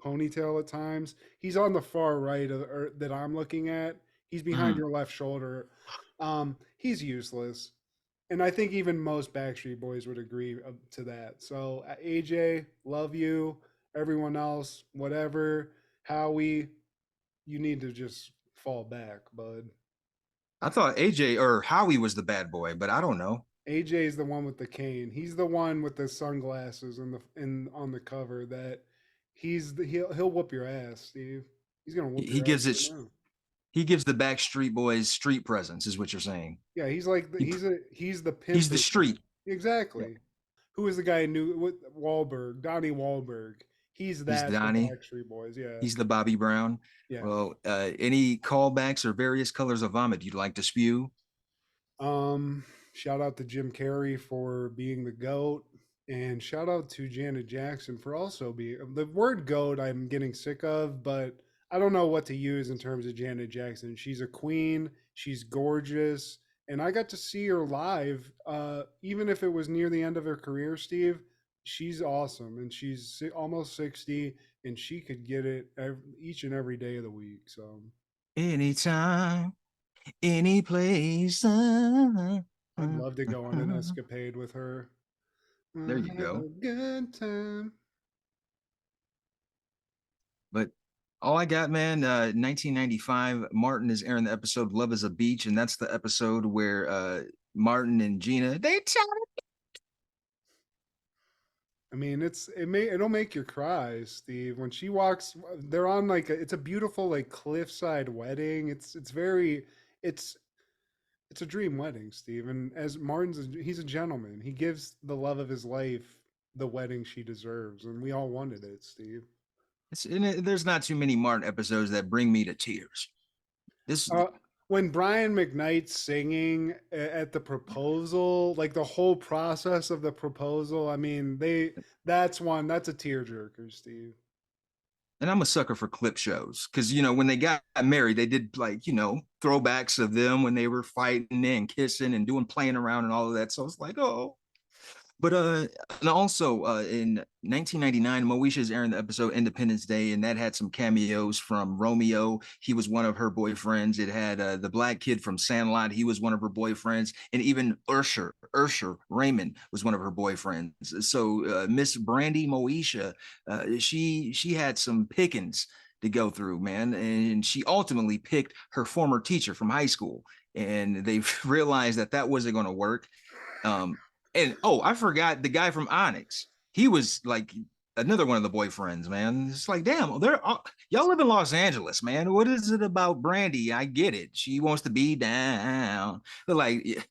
ponytail at times. He's on the far right that I'm looking at. He's behind Mhm. your left shoulder. He's useless, and I think even most Backstreet Boys would agree to that. So AJ, love you. Everyone else, whatever. Howie, you need to just fall back, bud. I thought AJ or Howie was the bad boy, but I don't know. AJ is the one with the cane. He's the one with the sunglasses in on the cover that he'll whoop your ass, Steve. He's gonna He, whoop he your ass gives it. right now. He gives the Backstreet Boys street presence, is what you're saying. Yeah, he's like He, he's the he's pimp. the street. Exactly. Yeah. Who is the guy who knew with Wahlberg, Donnie Wahlberg? He's He's that for Donnie. Backstreet Boys. Yeah, He's the Bobby Brown. yeah. Well, any callbacks or various colors of vomit you'd like to spew? Shout out to Jim Carrey for being the goat, and shout out to Janet Jackson for also being the word goat. I'm getting sick of, but I don't know what to use in terms of Janet Jackson. She's a queen. She's gorgeous, and I got to see her live. Even if it was near the end of her career, Steve, she's awesome, and she's almost 60, and she could get it each and every day of the week. So Anytime, any place. I'd love to go on an escapade with her. There you Have go. a good time. But all I got, man, 1995, Martin is airing the episode Love is a Beach, and that's the episode where Martin and Gina, they tell. I mean, it'll make you cry, Steve. When she walks, they're on like it's a beautiful like cliffside wedding. It's it's a dream wedding, Steve. And as he's a gentleman. He gives the love of his life the wedding she deserves, and we all wanted it, Steve. There's not too many Martin episodes that bring me to tears. This Uh, when Brian McKnight's singing at the proposal, like the whole process of the proposal, I mean, that's a tearjerker, Steve. And I'm a sucker for clip shows because when they got married, they did like throwbacks of them when they were fighting and kissing and doing playing around and all of that. So it's like, oh, But and also in 1999, Moesha's airing the episode Independence Day, and that had some cameos from Romeo. He was one of her boyfriends. It had the black kid from Sandlot. He was one of her boyfriends, and even Ursher Raymond was one of her boyfriends. So Miss Brandy Moesha, she had some pickings to go through, man, and she ultimately picked her former teacher from high school, and they realized that wasn't going to work. And I forgot the guy from Onyx. He was like another one of the boyfriends, man. It's like, damn, y'all live in Los Angeles, man. What is it about Brandy? I get it. She wants to be down. But like,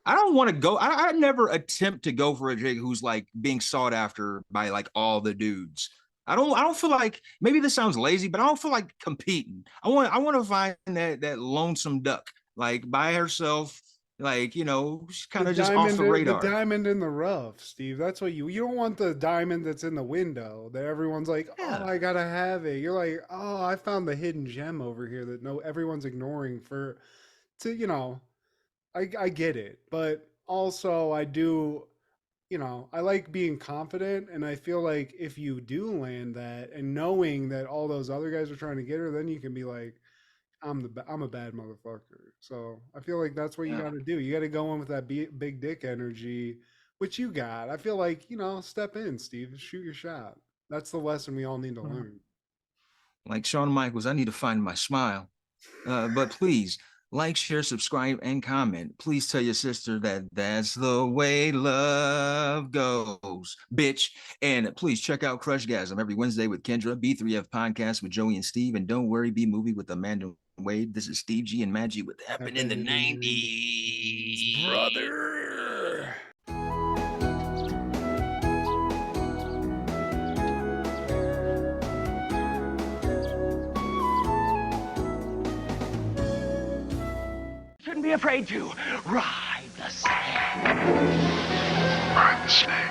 I don't want to go. I never attempt to go for a chick who's like being sought after by like all the dudes. I don't feel like, maybe this sounds lazy, but I don't feel like competing. I want to find that lonesome duck, like by herself. Like, you know, she's kind of just off the radar. The diamond in the rough, Steve. That's what you don't want, the diamond that's in the window that everyone's like, Yeah. oh, I gotta have it. You're like, oh, I found the hidden gem over here that everyone's ignoring I get it. But also I do, I like being confident, and I feel like if you do land that and knowing that all those other guys are trying to get her, then you can be like, I'm a bad motherfucker. So I feel like that's what you got to do. You got to go in with that big dick energy, which you got. I feel like, step in, Steve, shoot your shot. That's the lesson we all need to learn. Like Shawn Michaels, I need to find my smile. But please like, share, subscribe, and comment. Please tell your sister that's the way love goes, bitch. And please check out Crushgasm every Wednesday with Kendra, B3F podcast with Joey and Steve, and Don't Worry, Be Movie with Amanda Wade. This is Steve G and Maggie with Happened in the 90s. Brother. Shouldn't be afraid to ride the snake. Ride the snake.